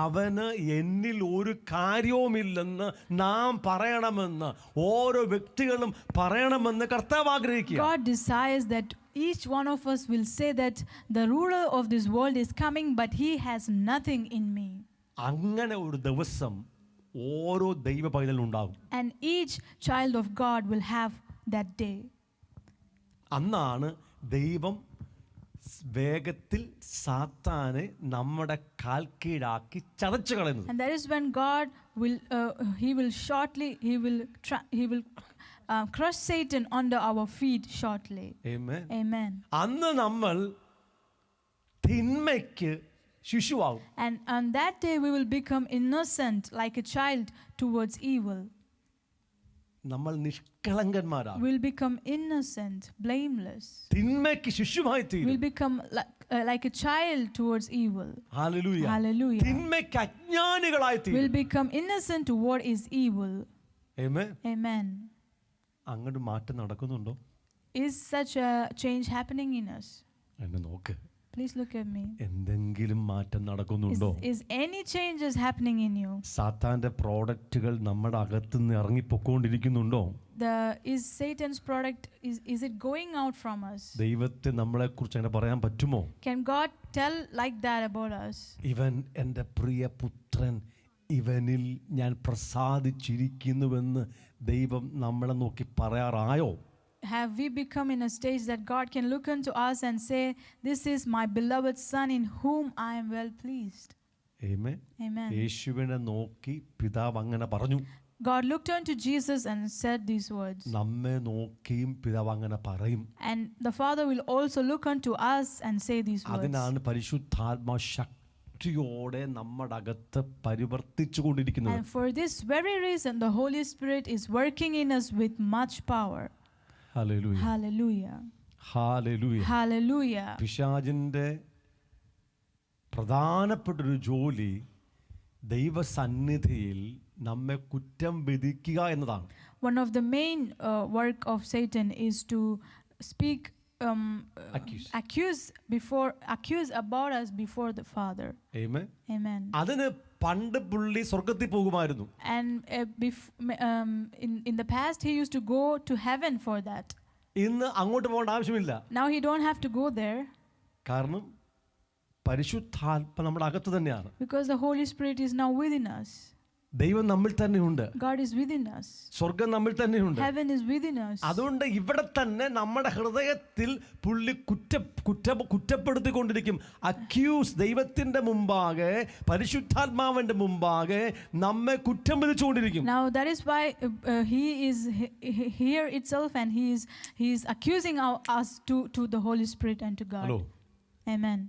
അവന് എന്നിൽ ഒരു കാര്യവുമില്ലെന്ന് നാം പറയണമെന്ന്, ഓരോ വ്യക്തികളും പറയണമെന്ന് കർത്താവ് ആഗ്രഹിക്കുക. God desires that each one of us will say that the ruler of this world is coming, but he has nothing in me. അങ്ങനെ ഒരു ദിവസം ഓരോ ദൈവ പൈതലും ഉണ്ടാകും. And each child of God will have that day. അന്നാണ് ദൈവം വേഗത്തിൽ സാത്താനെ നമ്മുടെ കാൽക്കീഴാക്കി ചതച്ചു കളയുന്നത്. And that is when God will crush Satan under our feet shortly. Amen. Amen. അന്ന് നമ്മൾ തിന്മയ്ക്ക് ശിശുവാകും. And on that day we will become innocent like a child towards evil. നമ്മൾ നിഷ്കളങ്കന്മാരാകും. We'll become innocent, blameless. തിന്മയ്ക്ക് ശിശുവായി തീരും. We'll become like a child towards evil. Hallelujah. Hallelujah. തിന്മയ്ക്ക് അജ്ഞാനികളായി തീരും. We'll become innocent to what is evil. Amen. Amen. അങ്ങോട്ട് മാറ്റം നടക്കുന്നുണ്ടോ? Is such a change happening in us? എന്നെ നോക്ക്. Please look at me. എന്തെങ്കിലും മാറ്റം നടക്കുന്നുണ്ടോ? Is any changes happening in you? സാത്താന്റെ പ്രോഡക്റ്റുകൾ നമ്മുടെ അകത്തുനിന്ന് ഇറങ്ങിപ്പോയിക്കൊണ്ടിരിക്കുന്നുണ്ടോ? Is Satan's product, is it going out from us? ദൈവത്തെ നമ്മളെ കുറിച്ച് അങ്ങനെ പറയാൻ പറ്റുമോ? Can God tell like that about us? ഇവൻ എൻ്റെ പ്രിയ പുത്രൻ, ഇവനിൽ ഞാൻ പ്രസാദിച്ചിരിക്കുന്നുവെന്ന് ദൈവം നമ്മളെ നോക്കി പറയാറായോ? Have we become in a stage that God can look unto us and say, this is my beloved son in whom I am well pleased? Amen. Amen. യേശുവിനെ നോക്കി പിതാവ് അങ്ങനെ പറഞ്ഞു. God looked unto Jesus and said these words. നമ്മെ നോക്കിയും പിതാവ് അങ്ങനെ പറയും. And the Father will also look unto us and say these words. അതിനാണ് പരിശുദ്ധാത്മാ ശക്തിയോടെ നമ്മുടെ അകത്ത് പരിവർത്തിച്ചു കൊണ്ടിരിക്കുന്നത്. And for this very reason the Holy Spirit is working in us with much power. Hallelujah. Hallelujah. Hallelujah. Hallelujah. പിശാചിന്റെ പ്രധാനപ്പെട്ടൊരു ജോലി ദൈവസന്നിധിയിൽ നമ്മെ കുറ്റം വിധിക്കുക എന്നതാണ്. One of the main work of Satan is to speak, accuse about us before the Father. Amen. Amen. അതിന് പണ്ട് പുള്ളി സ്വർഗ്ഗത്തിൽ പോകുമായിരുന്നു. And in the past he used to go to heaven for that. ഇന്ന് അങ്ങോട്ട് പോകേണ്ട ആവശ്യമില്ല. Now he don't have to go there. കാരണം പരിശുദ്ധാത്മ നമ്മുടെ അകത്ത് തന്നെയാണ്. Because the Holy Spirit is now within us. ദൈവം നമ്മിൽ തന്നെയുണ്ട്. God is within us. സ്വർഗ്ഗം നമ്മിൽ തന്നെയുണ്ട്. Heaven is within us. അതുകൊണ്ട് ഇവിടെ തന്നെ നമ്മുടെ ഹൃദയത്തിൽ പുള്ളി കുറ്റപ്പെടുത്തിക്കൊണ്ടിരിക്കും. അക്യൂസ്, ദൈവത്തിന്റെ മുമ്പാകെ പരിശുദ്ധാത്മാവിന്റെ മുമ്പാകെ നമ്മെ കുറ്റം വിധിച്ചുകൊണ്ടിരിക്കും. Now that is why he is here itself and he is accusing us to the Holy Spirit and to God. Hello. Amen.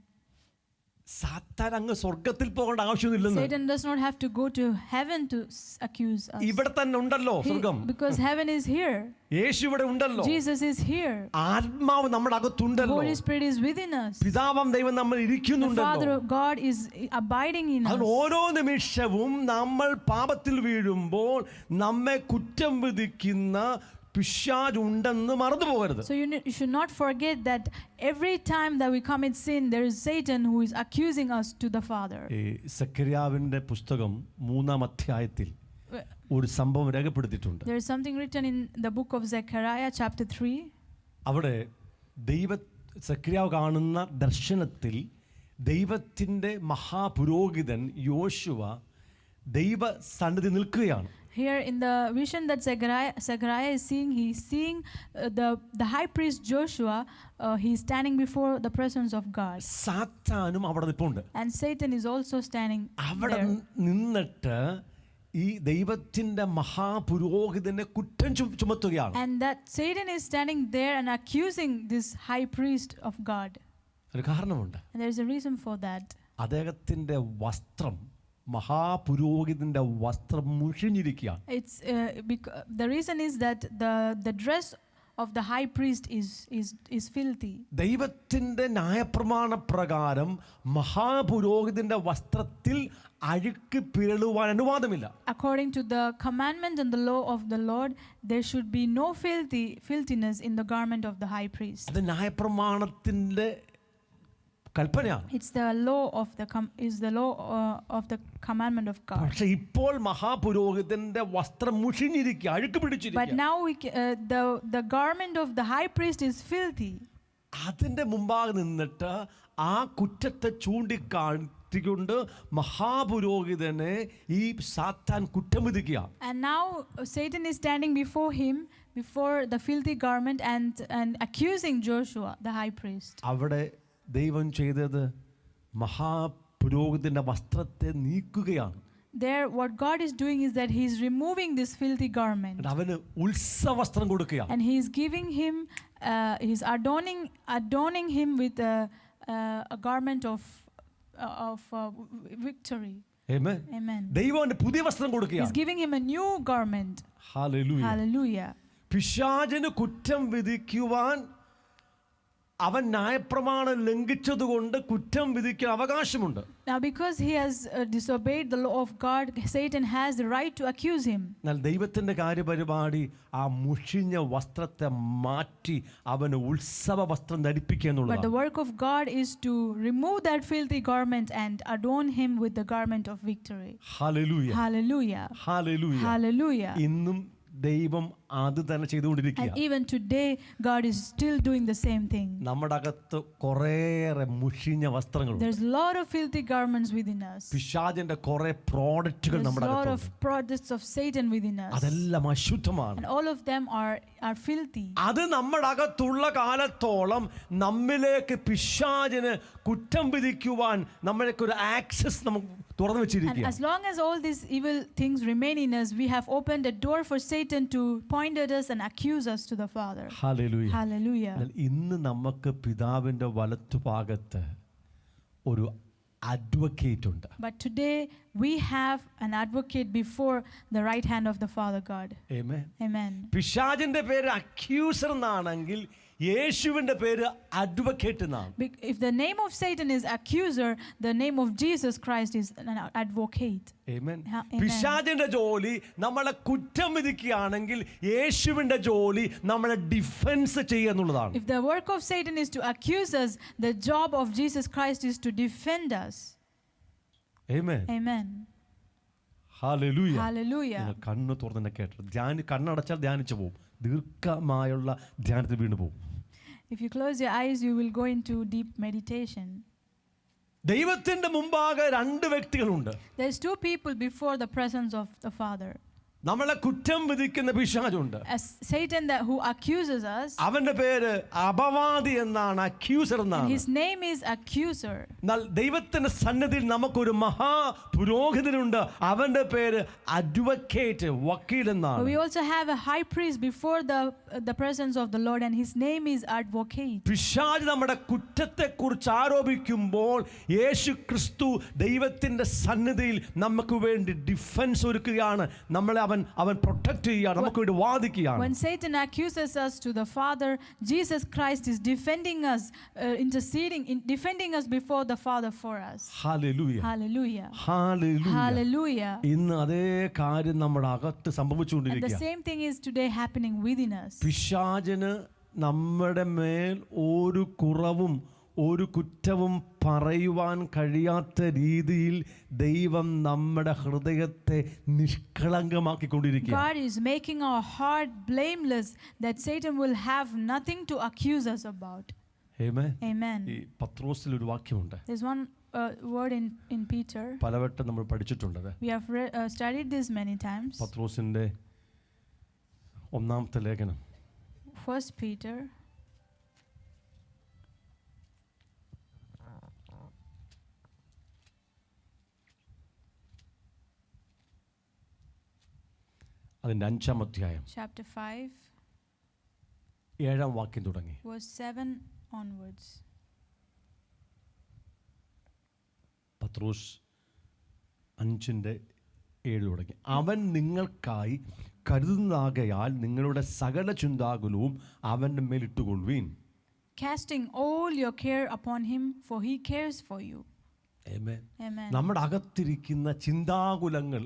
സാത്താൻ അങ്ങ് സ്വർഗ്ഗത്തിൽ പോകേണ്ട ആവശ്യമില്ലെന്ന്. Satan does not have to go to heaven to accuse us. ഇവിടെ തന്നെ ഉണ്ടല്ലോ സ്വർഗ്ഗം. Because heaven is here. യേശു ഇവിടെ ഉണ്ടല്ലോ. Jesus is here. ആത്മാവ് നമ്മുടെ അകത്തുണ്ടല്ലോ. Holy Spirit is within us. പിതാവാം ദൈവം നമ്മൾ ഇരിക്കുന്നുണ്ടല്ലോ. The Father God is abiding in us. അത് ഓരോ നിമിഷവും നമ്മൾ പാപത്തിൽ വീഴുമ്പോൾ നമ്മെ കുറ്റം വിധിക്കുന്ന പിശാച് ഉണ്ടെന്ന് മറന്നു പോകരുത്. So you should not forget that every time that we commit sin there is Satan who is accusing us to the Father. സെഖര്യാവിന്റെ പുസ്തകം 3-ാം അധ്യായത്തിൽ ഒരു സംഭവം രേഖപ്പെടുത്തിയിട്ടുണ്ട്. There is something written in the book of Zechariah chapter 3. അവിടെ സെഖര്യാവ് കാണുന്ന ദർശനത്തിൽ ദൈവത്തിന്റെ മഹാപുരോഹിതൻ യോശുവ ദൈവ സന്നിധി നിൽക്കുകയാണ്. Here in the vision that Zechariah is seeing, he is seeing the high priest Joshua. He is standing before the presence of God. സാത്താനും അവിടെ നിൽപ്പുണ്ട്. And Satan is also standing അവിടെ there. നിന്നിട്ട് ഈ ദൈവത്തിന്റെ മഹാപുരോഹിതനെ കുറ്റം ചുമത്തുകയാണ്. And that Satan is standing there and accusing this high priest of God. ഒരു കാരണമുണ്ട്. And there is a reason for that. അദ്ദേഹത്തിന്റെ വസ്ത്രം, മഹാപുരോഹിതന്റെ വസ്ത്രം മുഷിഞ്ഞിരിക്കുകയാണ്. It's the reason is that the dress of the high priest is filthy. ദൈവത്തിന്റെ ന്യായപ്രമാണ പ്രകാരം മഹാപുരോഹിതന്റെ വസ്ത്രത്തിൽ അഴുക്ക് പിരളുവാൻ അനുവാദമില്ല. According to the commandment and the law of the Lord, there should be no filthiness in the garment of the high priest. അത് ന്യായപ്രമാണത്തിന്റെ കൽപ്പനയാണ്. It's the law of the commandment of God. പക്ഷേ ഇപ്പോൾ മഹാപുരോഹിതന്റെ വസ്ത്രം മുഷിഞ്ഞിരിക്കുക, അഴുക്ക് പിടിച്ചിരിക്കുക. But now the garment of the high priest is filthy. അതിന്റെ മുമ്പാകെ നിന്നിട്ട് ആ കുറ്റത്തെ ചൂണ്ടിക്കാട്ടിക്കൊണ്ട് മഹാപുരോഹിതനെ ഈ സാത്താൻ കുറ്റം വിധിക്കുക. And now Satan is standing before him, before the filthy garment, and accusing Joshua, the high priest. അവിടെ ദൈവം ചെയ്തത് മഹാപുരോഹിതന്റെ വസ്ത്രത്തെ നീക്കുകയാണ്. There what God is doing is that he is removing this filthy garment. അവന് ഉത്സവസ്ത്രം കൊടുക്കുകയാണ്. And he is giving him, he is adorning him with a garment of victory. Amen. Amen. ദൈവം അവന് പുതിയ വസ്ത്രം He is കൊടുക്കുകയാണ്. giving him a new garment. Hallelujah. Hallelujah. പിശാചിന് കുറ്റം വിധിക്കുവാൻ അവൻ ന്യായപ്രമാണം ലംഘിച്ചതുകൊണ്ട് കുറ്റം വിധിക്കാൻ അവകാശമുണ്ട്. Now because he has disobeyed the law of God, Satan has the right to accuse him. എന്നാൽ ദൈവത്തിൻ്റെ കാര്യപരിപാടി ആ മുഷിഞ്ഞ വസ്ത്രത്തെ മാറ്റി അവന് ഉത്സവ വസ്ത്രം ധരിപ്പിക്കുക But the എന്നുള്ളതാണ്. work of God is to remove that filthy garment and adorn him with the garment of victory. Hallelujah, Hallelujah. Hallelujah. Hallelujah. ഇന്നും ദൈവം അത് തന്നെ ചെയ്തുകൊണ്ടിരിക്കുക. And even today, God is still doing the same thing. നമ്മുടെ അകത്ത് കുറേയേറെ മുഷിഞ്ഞ വസ്ത്രങ്ങളുണ്ട്. There's a lot of filthy garments within us. പിശാചിന്റെ കുറെ പ്രോഡക്റ്റുകൾ There's നമ്മുടെ a lot of അകത്തുണ്ട്. products of Satan within us. അതെല്ലാം അശുദ്ധമാണ്. And all of them are filthy. അത് നമ്മുടെ അകത്തുള്ള കാലത്തോളം നമ്മിലേക്ക് പിശാചിന് കുറ്റം വിധിക്കുവാൻ നമ്മൾക്ക് ഒരു ആക്സസ് നമുക്ക് തുറന്നു And വെച്ചിരിക്കുക. as long as all these evil things remain in us, we have opened a door for Satan to point at us and accuse us to the Father. Hallelujah. Hallelujah. എന്നാൽ ഇന്ന് നമുക്ക് പിതാവിന്റെ വലത്തുഭാഗത്ത് ഒരു advocate ഉണ്ട്. But today we have an advocate before the right hand of the Father God. Amen. Amen. പിശാചിന്റെ പേര് accuser എന്നാണെങ്കിൽ യേശുവിന്റെ പേര് അഡ്വക്കേറ്റ് എന്നാണ്. If the name of Satan is accuser, the name of Jesus Christ is an advocate. Amen. Amen. പിശാചിന്റെ ജോലി നമ്മളെ കുറ്റം വിധിക്കുകയാണെങ്കിൽ യേശുവിന്റെ ജോലി നമ്മളെ ഡിഫെൻസ് ചെയ്യുക എന്നുള്ളതാണ്. If the work of Satan is to accuse us, the job of Jesus Christ is to defend us. Amen. Amen. Hallelujah. Hallelujah. നിങ്ങൾ കണ്ണ് തുറന്നെ കേട്ടോ. കണ്ണടച്ചാൽ ധ്യാനിച്ചു പോകും. ദീർഘമായുള്ള ധ്യാനത്തിൽ വീണ് പോകും. If you close your eyes, you will go into deep meditation. ദൈവത്തിന്റെ മുമ്പാകെ രണ്ട് വ്യക്തികളുണ്ട്. There's two people before the presence of the Father. നമ്മളെ കുറ്റം വിധിക്കുന്ന പിശാചുണ്ട്. As Satan who accuses us, അവന്റെ പേര് അപവാദി എന്നാണ്, അക്യൂസർ എന്നാണ്. his name is accuser. എന്നാൽ ദൈവത്തിന്റെ സന്നിധിയിൽ നമുക്കൊരു മഹാ പുരോഹിതനുണ്ട്. അവന്റെ പേര് അഡ്വക്കേറ്റ്, വക്കീൽ എന്നാണ്. We also have a high priest before the presence of the Lord, and his name is advocate. പിശാച് നമ്മുടെ കുറ്റത്തെ കുറിച്ച് ആരോപിക്കുമ്പോൾ യേശു ക്രിസ്തു ദൈവത്തിന്റെ സന്നിധിയിൽ നമുക്ക് വേണ്ടി ഡിഫൻസ് ഒരുക്കുകയാണ്. നമ്മളെ അവൻ പ്രൊട്ടക്ട് ചെയ്യുകയാണ്, നമുക്ക് വേണ്ടി വാദിക്കുകയാണ്. When Satan accuses us to the Father, Jesus Christ is defending us, defending us before the Father for us. Hallelujah, Hallelujah. Hallelujah. Hallelujah. ഇന്ന് അതേ കാര്യം നമ്മുടെ അകത്ത് And the സംഭവിച്ചുകൊണ്ടിരിക്കുക. same thing is today happening within us. പിശാചിന് നമ്മുടെ മേൽ ഒരു കുറവും ഒരു കുറ്റവും പറയുവാൻ കഴിയാത്ത രീതിയിൽ ദൈവം നമ്മുടെ ഹൃദയത്തെ നിഷ്കളങ്കമാക്കിക്കൊണ്ടിരിക്കുക. God is making our heart blameless, that Satan will have nothing to accuse us about. Amen. Amen. ഈ പത്രോസിൽ ഒരു വാക്യമുണ്ട്. There's one word in Peter. പലവട്ടം നമ്മൾ പഠിച്ചിട്ടുണ്ട്. We have studied this many times. പത്രോസിന്റെ ഒന്നാമത്തെ ലേഖനം 1 Peter. അതിന്റെ 5-ാം അധ്യായം Chapter 5, 7-ാം വാക്യം തുടങ്ങി. verse 7 onwards. പത്രോസ് 5:7 തുടങ്ങി. അവൻ നിങ്ങൾക്കായി കരുതുന്നതാകയാൽ നിങ്ങളുടെ സകല ചിന്താകുലവും അവൻ്റെ മേൽ ഇട്ടുകൊള്ളുവീൻ. Casting all your care upon him, for he cares for you. Amen. Amen. നമ്മുടെ അകത്തിരിക്കുന്ന ചിന്താകുലങ്ങൾ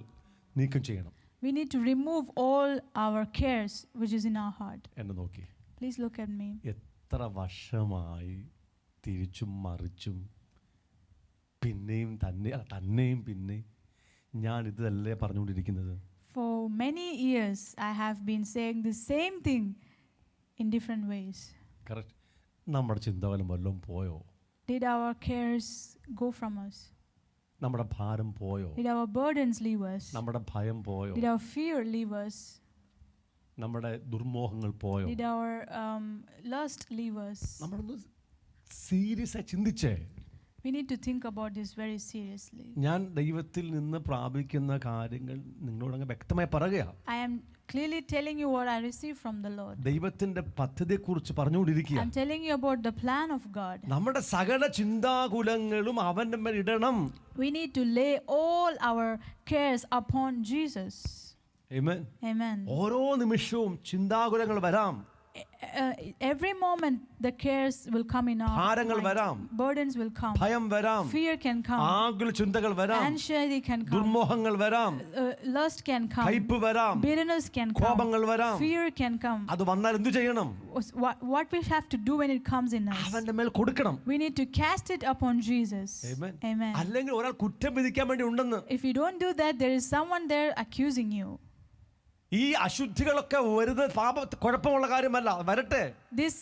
നീക്കം ചെയ്യണം. We need to remove all our cares which is in our heart. എന്നെ നോക്കി. Please look at me. എത്ര വർഷമായി തിരിച്ചും മറിച്ചും പിന്നെയും തന്നെയും പിന്നെയും ഞാൻ ഇതല്ലേ പറഞ്ഞുകൊണ്ടിരിക്കുന്നത്. For many years I have been saying the same thing in different ways. Correct. നമ്മുടെ ചിന്തകളും വല്ലതും പോയോ? Did our cares go from us? നമ്മുടെ ഭാരം പോയോ? Did our burdens leave us? നമ്മുടെ ഭയം പോയോ? Did our fear leave us? നമ്മുടെ ദുർമോഹങ്ങൾ പോയോ? Did our lust leave us? നമ്മളൊന്ന് സീരിയസ് ആയി ചിന്തിച്ചേ. We need to think about this very seriously. ഞാൻ ദൈവത്തിൽ നിന്ന് പ്രാപിക്കുന്ന കാര്യങ്ങൾ നിങ്ങളോട് വ്യക്തമായി പറയുകയാണ്. I am clearly telling you what I received from the Lord. ദൈവത്തിന്റെ പദ്ധതിയെക്കുറിച്ച് പറഞ്ഞുകൊണ്ടിരിക്കുക. I'm telling you about the plan of God. നമ്മുടെ സകല ചിന്താകുലങ്ങളും അവന്റെ മേൽ ഇടണം. We need to lay all our cares upon Jesus. Amen. Amen. ഓരോ നിമിഷവും ചിന്താകുലങ്ങൾ വരാം. every moment the cares will come in our ഭാരങ്ങൾ mind. വരാം, Burdens will come. ഭയം വരാം, Fear can come. ആകുല ചിന്തകൾ വരാം, Anxiety can come. ദുർമോഹങ്ങൾ വരാം, Lust can come. കയ്പ് വരാം, Bitterness can come. കോപങ്ങൾ വരാം. Fear can come. അത് വന്നാൽ എന്തു ചെയ്യണം? What we have to do when it comes in us? അവന്റെ മേൽ കൊടുക്കണം. We need to cast it upon Jesus. Amen. Amen. അല്ലെങ്കിൽ ഒരാൾ കുറ്റം വിധിക്കാൻ വേണ്ടി ഉണ്ടെന്ന്. If you don't do that, there is someone there accusing you. ഈ അശുദ്ധികളൊക്കെ വരുന്നത് കുഴപ്പമുള്ള കാര്യമല്ല, വരട്ടെ. This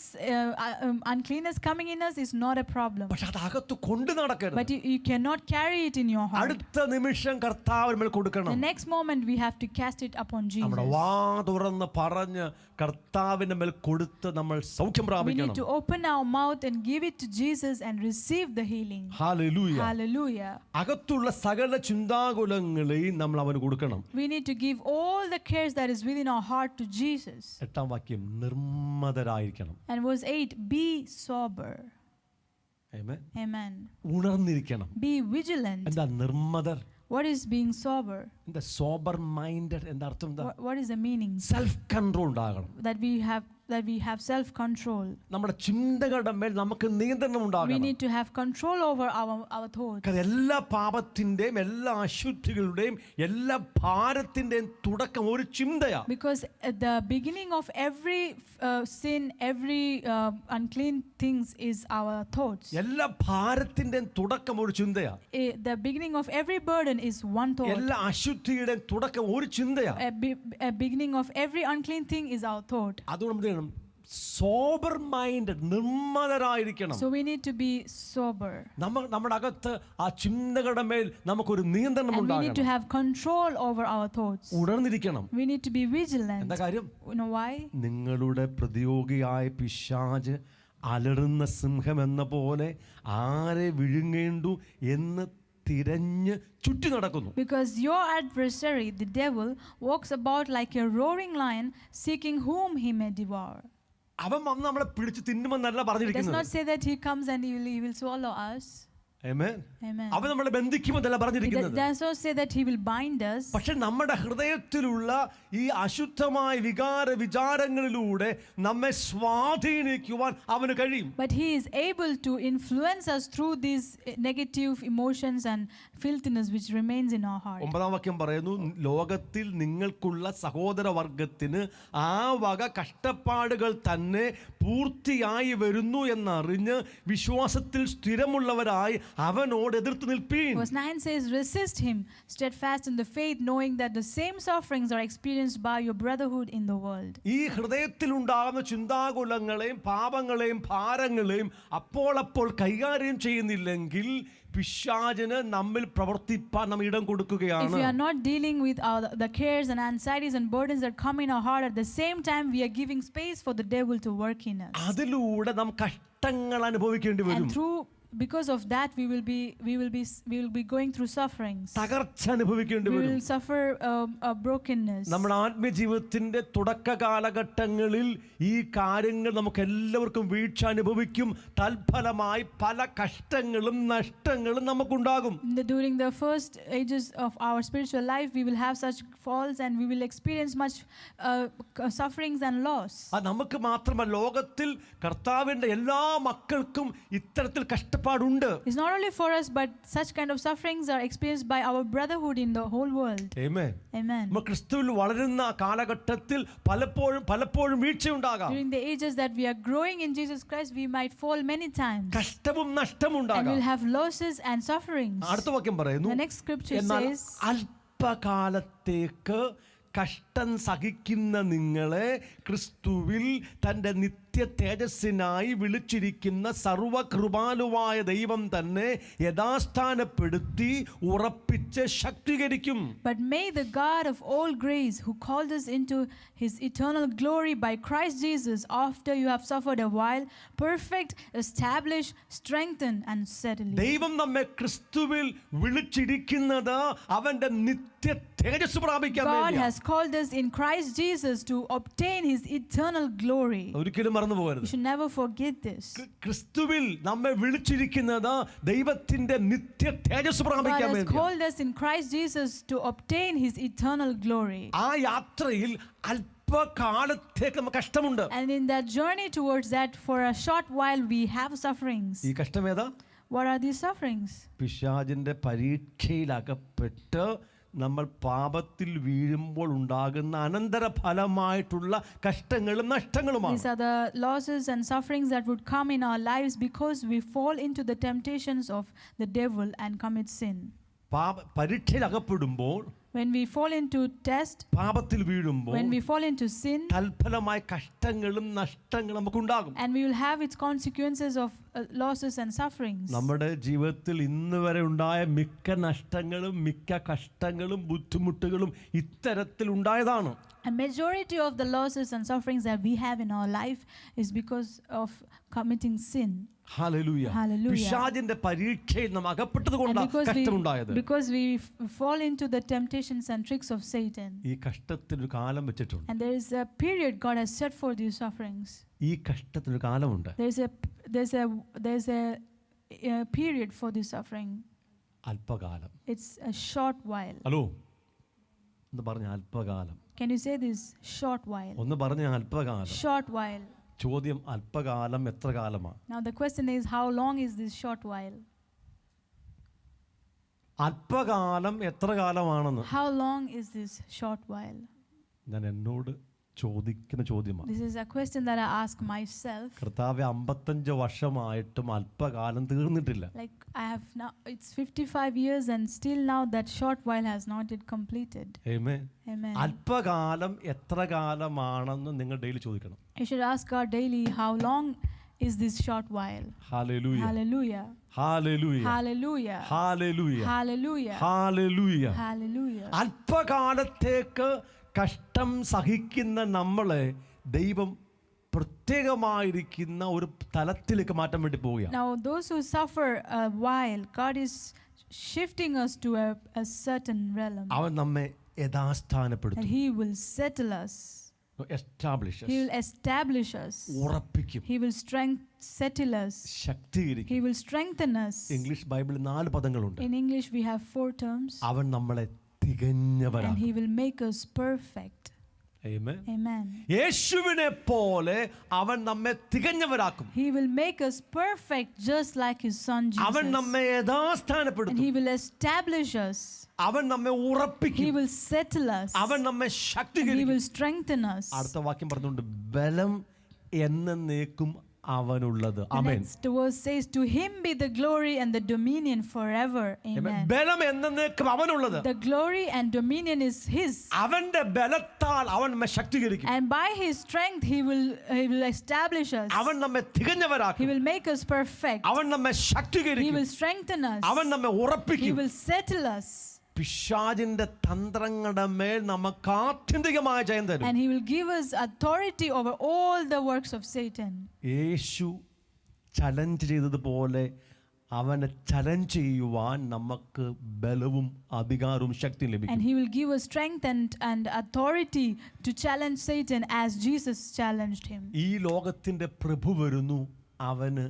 uncleanness coming in us is not a problem. പക്ഷെ അത് അകത്ത് കൊണ്ടു നടക്കരുത്. But you cannot carry it in your heart. അടുത്ത നിമിഷം കർത്താവിന് മേൽ കൊടുക്കണം. The next moment we have to cast it upon Jesus. നമ്മുടെ വാ തുറന്ന് പറഞ്ഞ് കർത്താവിന്റെ മേൽ കൊടുത്ത് നമ്മൾ സൗഖ്യം We need പ്രാപിക്കണം. to open our mouth and give it to Jesus and receive the healing. Hallelujah. Hallelujah. അകത്തുള്ള സകല ചിന്താകുലങ്ങളെയും നമ്മൾ അവന് കൊടുക്കണം. We need to give all the cares that is within our heart to Jesus. 8ാം വാക്യം, നിർമ്മതരായിരിക്കണം. And verse 8, be sober. Amen. Amen. ഉണർന്നിരിക്കണം. Be vigilant. എന്താ നിർമ്മതർ? What is being sober? എന്താ sober minded? എന്താ അർത്ഥം? എന്താ? What is the meaning? Self control ഉണ്ടാകണം. That we have self control. നമ്മുടെ ചിന്തകളുടെ മേൽ നമുക്ക് നിയന്ത്രണം We ഉണ്ടാകണം. need to have control over our thoughts. കാരണം എല്ലാ പാപത്തിന്റെയും എല്ലാ അശുദ്ധികളുടെയും എല്ലാ ഭാരത്തിന്റെയും തുടക്കം ഒരു ചിന്തയാ. Because at the beginning of every sin, every unclean things is our thoughts. എല്ലാ ഭാരത്തിന്റെയും തുടക്കം ഒരു ചിന്തയാ. The beginning of every burden is one thought. എല്ലാ അശുദ്ധിയുടെയും തുടക്കം ഒരു ചിന്തയാ. A beginning of every unclean thing is our thought. അതുകൊണ്ട് സോബർ മൈൻഡഡ്, നിർമ്മതരായിരിക്കണം. So we need to be sober. നമ്മുടെ അകത്ത് ആ ചിന്തകളുടെ മേൽ നമുക്കൊരു നിയന്ത്രണം And we need to ഉണ്ടാകണം. have control over our thoughts. ഉണർന്നിരിക്കണം. We need to be vigilant. എന്താ കാര്യം? You know why? നിങ്ങളുടെ പ്രതിയോഗിയായ പിശാച് അലറുന്ന സിംഹം എന്ന പോലെ ആരെ വിഴുങ്ങേണ്ടു എന്ന് തിരഞ്ഞ് ചുറ്റി നടക്കുന്നു. Because your adversary, the devil, walks about like a roaring lion, seeking whom he may devour. അവൻ വന്ന് നമ്മളെ പിടിച്ച് തിന്നുമെന്നല്ല It does പറഞ്ഞിരിക്കുന്നത്. not say that he comes and he will swallow us. Amen. Amen. അവൻ നമ്മളെ ബന്ധിക്കുമെന്നല്ല It പറഞ്ഞിരിക്കുന്നത്. does not say that he will bind us. പക്ഷെ നമ്മുടെ ഹൃദയത്തിലുള്ള ഈ അശുദ്ധമായ വിചാരങ്ങളിലൂടെ നമ്മെ സ്വാധീനിക്കുവാൻ അവന് കഴിയും. But he is able to influence us through these negative emotions and filthiness which remains in our heart. 9ാം വാക്യം പറയുന്നു, ലോകത്തിൽ നിങ്ങൾക്കുള്ള സഹോദരവർഗത്തിന് ആ വക കഷ്ടപ്പാടുകൾ തന്നെ പൂർത്തിയായി വരുന്നു എന്നറിഞ്ഞ് വിശ്വാസത്തിൽ സ്ഥിരമുള്ളവരായി അവനോട് എതിർത്ത് നിൽപ്പീൻ. Verse 9 says, resist him, steadfast in the faith, knowing that the same sufferings are experienced by your brotherhood in the world. ഈ ഹൃദയത്തിൽ ഉണ്ടാകുന്ന ചിന്താകുലങ്ങളെയും പാപങ്ങളെയും ഭാരങ്ങളെയും അപ്പോൾ കൈകാര്യം ചെയ്യുന്നില്ലെങ്കിൽ പിശാചിന് നമ്മിൽ പ്രവർത്തിപ്പാൻ നാം ഇടം If കൊടുക്കുകയാണ്. we are not dealing with the cares and anxieties and burdens that come in our heart, at the same time we are giving space for the devil to work in us. അതിലൂടെ നാം കഷ്ടങ്ങൾ അനുഭവിക്കേണ്ടി വരും. And because of that we will be going through sufferings. തകർച്ച അനുഭവിക്കേണ്ടി We വരും. will suffer a brokenness. നമ്മുടെ ആത്മജീവിതത്തിന്റെ തുടക്ക കാലഘട്ടങ്ങളിൽ ഈ കാര്യങ്ങൾ നമുക്ക് എല്ലാവർക്കും വീഴ്ച അനുഭവിക്കും. തൽഫലമായി പല കഷ്ടങ്ങളും നഷ്ടങ്ങളും നമുക്കുണ്ടാകും. During the first ages of our spiritual life, we will have such falls and we will experience much sufferings and loss. നമുക്ക് മാത്രമല്ല, ലോകത്തിൽ കർത്താവിന്റെ എല്ലാ മക്കൾക്കും ഇത്തരത്തിൽ കഷ്ടപ്പാടുണ്ട്. It's not only for us, but such kind of sufferings are experienced by our brotherhood in the whole world. Amen. Amen. നമ്മൾ ക്രിസ്തുവിൽ വളരുന്ന കാലഘട്ടത്തിൽ പലപ്പോഴും വീഴ്ചയുണ്ടാകാം. During the ages that we are growing in Jesus Christ, we might fall many times. കഷ്ടവും നഷ്ടവും And ഉണ്ടാകാം. we'll have losses and sufferings. അടുത്ത വാക്യം പറയുന്നു, The next scripture എന്നാൽ says, അല്പകാലത്തേക്ക് കഷ്ടം സഹിക്കുന്ന നിങ്ങളെ ക്രിസ്തുവിൽ തൻ്റെ നിത്യ തേജസ്സിനായി വിളിച്ചിരിക്കുന്ന സർവകൃപാലുവായ ദൈവം തന്നെ യഥാസ്ഥാനപ്പെടുത്തി ഉറപ്പിച്ച് ശക്തീകരിക്കും. But may the God of all grace, who called us into his eternal glory by Christ Jesus, after you have suffered a while, perfect, establish, strengthen and settle you. ദൈവം നമ്മെ ക്രിസ്തുവിൽ വിളിച്ചിരിക്കുന്നത് അവന്റെ നിത്യ തേജസ് പ്രാപിക്കാൻ God വേണ്ടിയാണ്. has called us in Christ Jesus to obtain his eternal glory. ഒരിക്കലും മറന്നു You പോകരുത്. should never forget this. ക്രിസ്തുവിൽ നമ്മെ വിളിച്ചിരിക്കുന്നത് ദൈവത്തിന്റെ നിത്യ തേജസ് God പ്രാപിക്കാൻ has വേണ്ടിയാണ്. called us in Christ Jesus to obtain his eternal glory. ആ യാത്രയിൽ അല്പകാലത്തേക്ക് നമുക്ക് കഷ്ടമുണ്ട്. And in that journey towards that, for a short while, we have sufferings. ഈ കഷ്ടം ഏതാ? What are these sufferings? പിശാചിന്റെ പരീക്ഷയിലകപ്പെട്ട് നമ്മൾ പാപത്തിൽ വീഴുമ്പോൾ ഉണ്ടാകുന്ന അനന്തര ഫലമായിട്ടുള്ള കഷ്ടങ്ങളും നഷ്ടങ്ങളുമാണ്. These are the losses and sufferings that would come in our lives because we fall into the temptations of the devil and commit sin. പരീക്ഷയിൽ അകപ്പെടുമ്പോൾ, When we fall into test, പാപത്തിൽ വീഴുമ്പോൾ, when we fall into sin, തൽഫലമായ കഷ്ടങ്ങളും നഷ്ടങ്ങളും നമുക്കുണ്ടാകും. and we will have its consequences of losses and sufferings. നമ്മുടെ ജീവിതത്തിൽ ഇന്ന് വരെ ഉണ്ടായ മിക്ക നഷ്ടങ്ങളും മിക്ക കഷ്ടങ്ങളും ബുദ്ധിമുട്ടുകളും ഇത്തരത്തിൽ ഉണ്ടായതാണ്. A majority of the losses and sufferings that we have in our life is because of committing sin. Hallelujah. Hallelujah. പിശാചിന്റെ പരീക്ഷയിൽ നാം അകപ്പെട്ടതുകൊണ്ടാണ് കഷ്ടമുണ്ടായത്. Because we fall into the temptations and tricks of Satan. ഈ കഷ്ടത്തിനൊരു കാലം വെച്ചിട്ടുണ്ട്. And there is a period God has set for these sufferings. ഈ കഷ്ടത്തിനൊരു കാലമുണ്ട്. There's a period for this suffering. അല്പകാലം. It's a short while. Hello, ഒന്ന് പറഞ്ഞ അല്പകാലം. Can you say this? Short while. ഒന്ന് പറഞ്ഞ അല്പകാലം. Short while. ചോദ്യം, അല്പകാലം എത്ര കാലമാണ്? Now the question is, how long is this short while? അല്പകാലം എത്ര കാലമാണെന്ന് How long is this short while? ഞാൻ എന്നോട് ചോദിക്കുന്ന ചോദ്യമാണ്. This is a question that I ask myself. കർത്താവേ, 55 വർഷമായിട്ടും അല്പകാലം തീർന്നിട്ടില്ല. Like I have now, it's 55 years and still now that short while has not yet completed. Amen. Amen. അല്പകാലം എത്ര കാലമാണെന്ന് നിങ്ങൾ ഡെയിലി ചോദിക്കണം. You should ask God daily, how long is this short while? Hallelujah. Hallelujah. Hallelujah. Hallelujah. Hallelujah. Hallelujah. Hallelujah. Hallelujah. അല്പകാലത്തേക്ക് കഷ്ടം സഹിക്കുന്ന നമ്മളെ ദൈവം പ്രത്യേകമായിരിക്കുന്ന ഒരു തലത്തിലേക്ക് മാറ്റാൻ വേണ്ടി പോവുകയാണ്. Now those who suffer a while, God is shifting us to a certain realm. അവൻ നമ്മെ യഥാസ്ഥാനപ്പെടുത്തും. And He will settle us. Establish us. He will establish us. ഉറപ്പിക്കും. He will settle us. ശക്തീകരിക്കും. He will strengthen us. English ബൈബിളിൽ 4 പദങ്ങളുണ്ട്. In English we have 4 terms. അവൻ നമ്മളെ And തികഞ്ഞവരാക്കും. He will make us perfect. Amen. Amen. യേശുവിനെ പോലെ അവൻ നമ്മെ തികഞ്ഞവരാക്കും. He will make us perfect just like His Son അവൻ Jesus. നമ്മെ And യഥാസ്ഥാനപ്പെടുത്തും. He will establish us. അവൻ നമ്മെ He ഉറപ്പിക്കും. will settle us. അവൻ നമ്മെ And He ശക്തീകരിക്കും. will strengthen us. അടുത്ത വാക്യം പറഞ്ഞുകൊണ്ട് ബലം എന്നേക്കും അവനുള്ളത്. The amen. next verse says, to Him be the glory and the dominion forever. Amen. ബലം എന്നേക്കും അവനുള്ളത്. The glory and dominion is His. അവന്റെ ബലത്താൽ അവൻ നമ്മെ ശക്തീകരിക്കും. And by His strength He will establish us. അവൻ നമ്മെ He തികഞ്ഞവരാക്കും. will make us perfect. അവൻ നമ്മെ He ശക്തീകരിക്കും. will strengthen us. അവൻ നമ്മെ He ഉറപ്പിക്കും. will settle us. പിശാചിന്റെ തന്ത്രങ്ങളുടെ മേൽ നമുക്ക് ആത്യന്തികമായ ജയം തരും. And He will give us authority over all the works of Satan. Yesu challenge ചെയ്തതുപോലെ അവനെ ചലഞ്ച് ചെയ്യുവാൻ നമുക്ക് ബലവും അധികാരവും ശക്തിയും And ലഭിക്കും. He will give us strength and authority to challenge Satan as Jesus challenged him. ഈ ലോകത്തിന്റെ പ്രഭു വരുന്നു, അവന്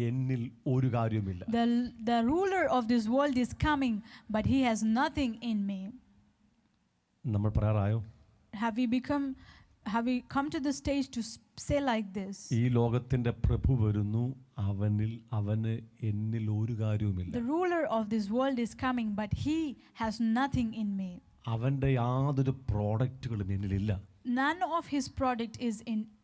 എന്നിൽ ഒരു കാര്യവുമില്ല. The ruler of this world is coming, but he has nothing in me. നമ്മൾ പറയാറായോ? Have we come to the stage to say like this? ഈ ലോകത്തിന്റെ പ്രഭു വരുന്നു, അവന് എന്നിൽ ഒരു കാര്യവുമില്ല. The ruler of this world is coming, but he has nothing in me. അവന്റെ യാതൊരു പ്രോഡക്റ്റുകളും എന്നിലില്ല. None of his product is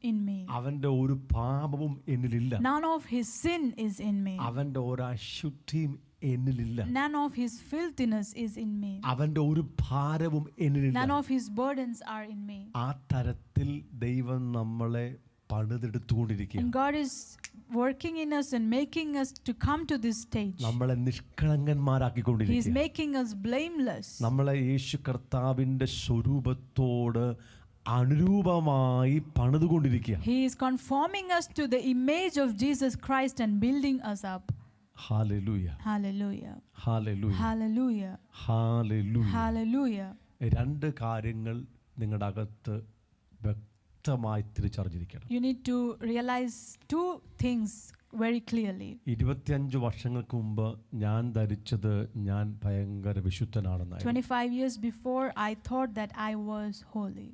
in me. അവന്റെ ഒരു പാപവും എന്നിലില്ല. None of his sin is in me. അവന്റെ ഒരു അശുദ്ധിയും എന്നിലില്ല. None of his filthiness is in me. അവന്റെ ഒരു ഭാരവും എന്നിലില്ല. None of his burdens are in me. ആ തരത്തിൽ ദൈവം നമ്മളെ പണിതെടുത്തുകൊണ്ടിരിക്കുകയാണ്. And God is working in us and making us to come to this stage. നമ്മളെ He is നിഷ്കളങ്കന്മാരാക്കിക്കൊണ്ടിരിക്കുകയാണ്. making us blameless. നമ്മളെ യേശു കർത്താവിന്റെ സ്വരൂപത്തോട് അനുരൂപമായി പണിതുകൊണ്ടിരിക്കുകയാണ്. He is conforming us to the image of Jesus Christ and building us up. Hallelujah. Hallelujah. Hallelujah. Hallelujah. Hallelujah. Hallelujah. 2 കാര്യങ്ങൾ നിങ്ങളുടെ അകത്ത് വ്യക്തമായി തിരിച്ചറിഞ്ഞിരിക്കണം. You need to realize 2 things very clearly. 25 വർഷങ്ങൾക്ക് മുമ്പ് ഞാൻ ധരിച്ചത് ഞാൻ ഭയങ്കര വിശുദ്ധനാണെന്നായിരുന്നു. 25 years before I thought that I was holy.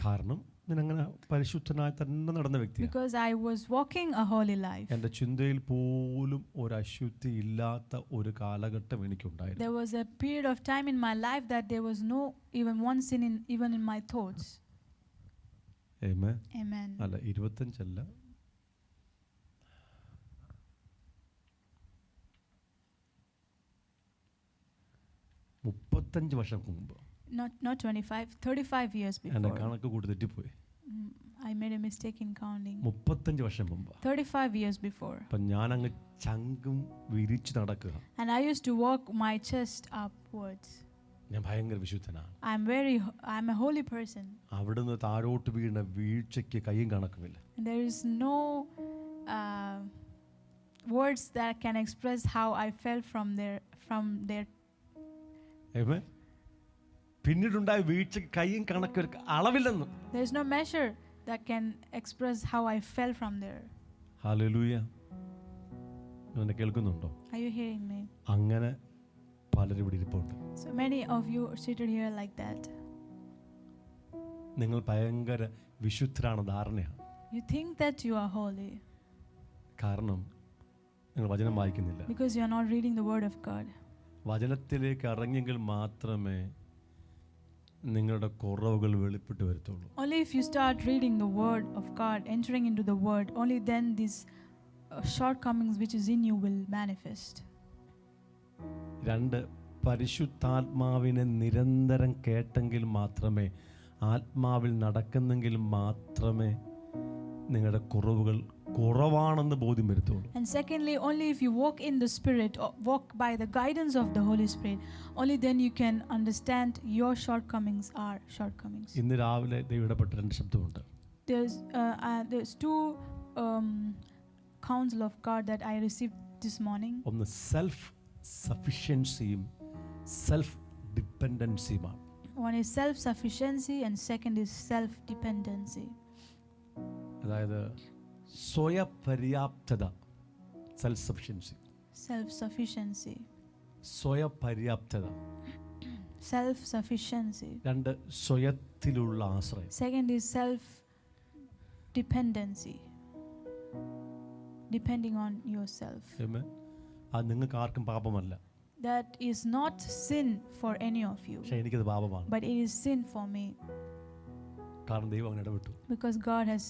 കാരണം ഞാനങ്ങനെ പരിശുദ്ധനായി തന്നെ നടന്ന വ്യക്തിയാണ്. Because I was walking a holy life. എൻ്റെ ചിന്തയിൽ പോലും ഒരു അശുദ്ധി ഇല്ലാത്ത ഒരു കാലഘട്ടം എനിക്കുണ്ടായിരുന്നു. There was a period of time in my life that there was no even one sin even in my thoughts. Amen. Amen. അല്ല 25 അല്ല, 35 വർഷം മുമ്പ്. Not 25, 35 years എൻ്റെ before. കണക്ക് കൂടി തെറ്റിപ്പോയി. I made a mistake in counting. 35 വർഷം മുമ്പ്. 35 years before. അപ്പം ഞാനങ്ങ് ചങ്കും വിരിച്ച് നടക്കുക. And I used to walk my chest upwards. ഞാൻ ഭയങ്കര വിശുദ്ധനാണ്. I'm a holy person. അവിടുന്ന് താഴോട്ട് വീണ വീഴ്ചയ്ക്ക് കയ്യും കണക്കുമില്ല. And there is no words that can express how I fell from there. Amen. പിന്നീടുണ്ടായ വീഴ്ചയ്ക്ക് കയ്യും കണക്കും അളവില്ലെന്ന്. There is no measure that can express how I fell from there. Hallelujah. എന്നെ കേൾക്കുന്നുണ്ടോ? Are you hearing me? അങ്ങനെ പലരും ഇവിടെ ഇരിപ്പുണ്ട്. So many of you are seated here like that. നിങ്ങൾ ഭയങ്കര വിശുദ്ധരാണ് ധാരണയാണ്. You think that you are holy കാരണം നിങ്ങൾ വചനം വായിക്കുന്നില്ല. because you are not reading the word of God. വചനത്തിലേക്ക് ഇറങ്ങിയെങ്കിൽ മാത്രമേ നിങ്ങളുടെ കുറവുകൾ വെളിപ്പെട്ട് വരത്തുള്ളൂ. Only if you start reading the word of God, entering into the word, only then these shortcomings which is in you will manifest. 2 പരിശുദ്ധാത്മാവിനെ നിരന്തരം കേട്ടെങ്കിൽ മാത്രമേ, ആത്മാവിൽ നടക്കുന്നെങ്കിൽ മാത്രമേ നിങ്ങളുടെ കുറവുകൾ കുറവാണെന്ന് ബോധ്യം വരുത്തുള്ളൂ. And secondly, only if you walk in the Spirit, or walk by the guidance of the Holy Spirit, only then you can understand your shortcomings are shortcomings. ഇന്ന് രാവിലെ ദൈവപ്പെട്ട 2 ശബ്ദമുണ്ട്. There's 2 counsel of God that I received this morning. ഒന്ന് self സഫിഷ്യൻസിയും self ഡിപ്പെൻഡൻസിയുമാണ്. One is self-sufficiency and second is self-dependency. അതായത് സ്വയപര്യാപ്തത, self sufficiency. Self-sufficiency. സ്വയപര്യാപ്തത. Self-sufficiency. 2 സ്വയത്തിലുള്ള ആശ്രയം. Second is self-dependency. Depending on yourself. Amen. അത് നിങ്ങൾക്ക് ആർക്കും പാപമല്ല. That is not sin for any of you. പക്ഷേ എനിക്കത് പാപമാണ്. But it is sin for me. കാരണം ദൈവം അങ്ങനെ ഇടപെട്ടു. Because God has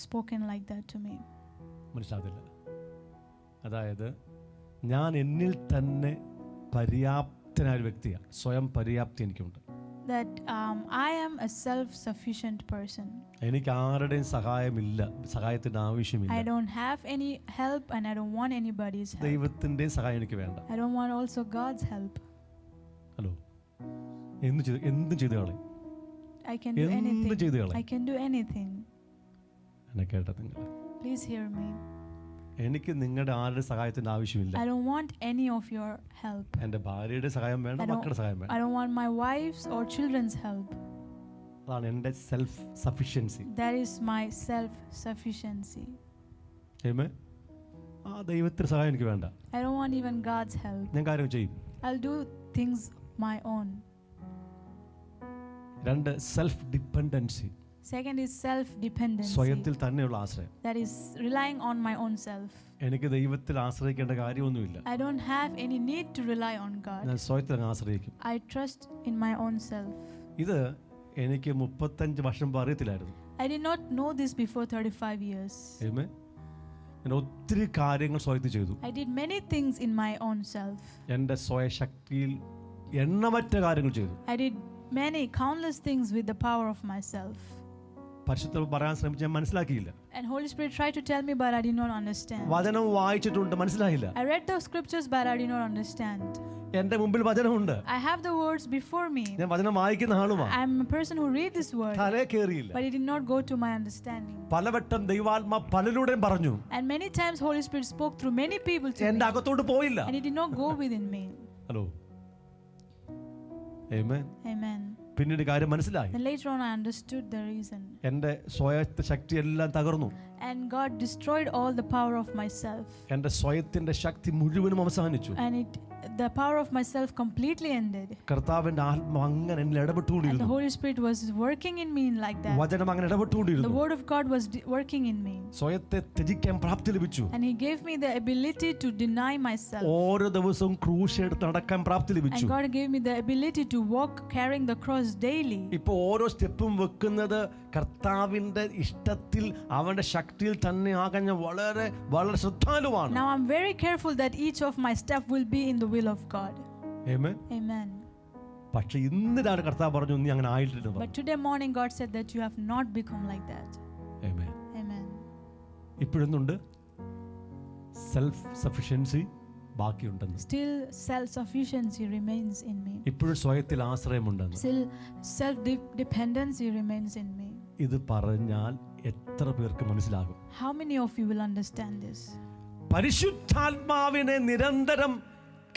spoken like that to me. മനസ്സിലാകില്ല. അതായത് ഞാൻ എന്നിൽ തന്നെ പര്യാപ്തനായ ഒരു വ്യക്തിയാണ്. സ്വയം പര്യാപ്തി എനിക്കുണ്ട്. That I am a self-sufficient person. എനിക്ക് ആരുടെയും സഹായമില്ല, സഹായത്തിന്റെ ആവശ്യമില്ല. I don't have any help and I don't want anybody's help. ദൈവത്തിന്റെയും സഹായം എനിക്ക് വേണ്ട. I don't want also God's help. Hello, എന്തും ചെയ്തു കളയും. I can do anything. ചെയ്തു കളയും. I can do anything. എന്നെ കേട്ടോ നിങ്ങൾ? Please hear me. എനിക്ക് നിങ്ങളുടെ ആരുടെ സഹായത്തിന്റെ ആവശ്യമില്ല. I don't want any of your help. എൻ്റെ ഭാര്യയുടെ സഹായം വേണ്ട, മക്കളുടെ സഹായം വേണ്ട. I don't want my wife's or children's help. അതാണ് എൻ്റെ self sufficiency. That is my self-sufficiency. ആമേൻ. ആ ദൈവത്തിന്റെ സഹായം എനിക്ക് വേണ്ട. I don't want even God's help. ഞാൻ കാര്യം ചെയ്യും. I'll do things my own. 2 self dependency. Second is self-dependency. സ്വയത്തിൽ തന്നെയുള്ള ആശ്രയം. That is relying on my own self. എനിക്ക് ദൈവത്തിൽ ആശ്രയിക്കേണ്ട കാര്യമൊന്നുമില്ല. I don't have any need to rely on God. ഞാൻ സ്വയത്തിൽ ആശ്രയിക്കും. I trust in my own self. ഇത് എനിക്ക് 35 വർഷം മുമ്പ് അറിയത്തില്ലായിരുന്നു. I did not know this before 35 years. ആമേൻ. ഞാൻ ഒത്തിരി കാര്യങ്ങൾ സ്വയത്തിൽ ചെയ്തു. I did many things in my own self. എൻ്റെ സ്വയശക്തിയിൽ എണ്ണമറ്റ കാര്യങ്ങൾ ചെയ്തു. I did many countless things with the power of myself. പരിശുദ്ധ പറയാൻ ശ്രമിച്ച് ഞാൻ മനസ്സിലാക്കിയില്ല. And Holy Spirit tried to tell me but I did not understand. വചനം വായിച്ചിട്ടുണ്ട്, മനസ്സിലായില്ല. I read the scriptures but I did not understand. എൻ്റെ മുമ്പിൽ വചനമുണ്ട്. I have the words before me. ഞാൻ വചനം വായിക്കുന്ന ആളുമാണ്. I am a person who read this word. തലേ കേറിയില്ല. But it did not go to my understanding. പലവട്ടം ദൈവാത്മാ പലരോടും പറഞ്ഞു. And many times Holy Spirit spoke through many people to എൻ്റെ me. അകത്തോട്ട് പോയില്ല. And it did not go within me. Hello. Amen. Amen. പിന്നീട് കാര്യം മനസ്സിലായി. Then later on I understood the reason. എൻ്റെ സ്വയത്തെ ശക്തി എല്ലാം തകർന്നു. And God destroyed all the power of myself. എൻ്റെ സ്വയത്തിന്റെ ശക്തി മുഴുവനും അവസാനിച്ചു. And it the power of myself completely ended. കർത്താവിന്റെ ആത്മാവ് അങ്ങനെ എന്നിൽ And the ഇടപെട്ടുകൊണ്ടിരുന്നു. Holy Spirit was working in me like that. വചനം അങ്ങനെ The ഇടപെട്ടുകൊണ്ടിരുന്നു. word of God was working in me. സ്വയത്തെ ത്യജിക്കാൻ പ്രാപ്തി ലഭിച്ചു. And He gave me the ability to deny myself. ഓരോ ദിവസവും ക്രൂശ് എടുത്ത് നടക്കാൻ പ്രാപ്തി ലഭിച്ചു. And God gave me the ability to walk carrying the cross daily. ഇപ്പൊ ഓരോ സ്റ്റെപ്പും വെക്കുന്നത് കർത്താവിന്റെ ഇഷ്ടത്തിൽ അവന്റെ ശക്തിയിൽ തന്നെ ആകഞ്ഞ വളരെ വളരെ ശ്രദ്ധാലുവാണ്. Now I'm very careful that each of my step will be in the will of God. Amen. Amen. പക്ഷെ ഇന്ന് രാവിലെ കർത്താവ് പറഞ്ഞു നീ അങ്ങനെ ആയിട്ടില്ലെന്ന് പറഞ്ഞു. But today morning God said that you have not become like that. Amen. Amen. ഇപ്പോഴൊന്നുണ്ട് self sufficiency ബാക്കിയുണ്ടെന്ന്. Still self-sufficiency remains in me. ഇപ്പോഴും സ്വയത്തിൽ ആശ്രയമുണ്ടെന്ന്. Still self-dependency remains in me. ഇത് പറഞ്ഞാൽ എത്ര പേർക്ക് മനസ്സിലാകും? How many of you will understand this? പരിശുദ്ധാത്മാവിനെ നിരന്തരം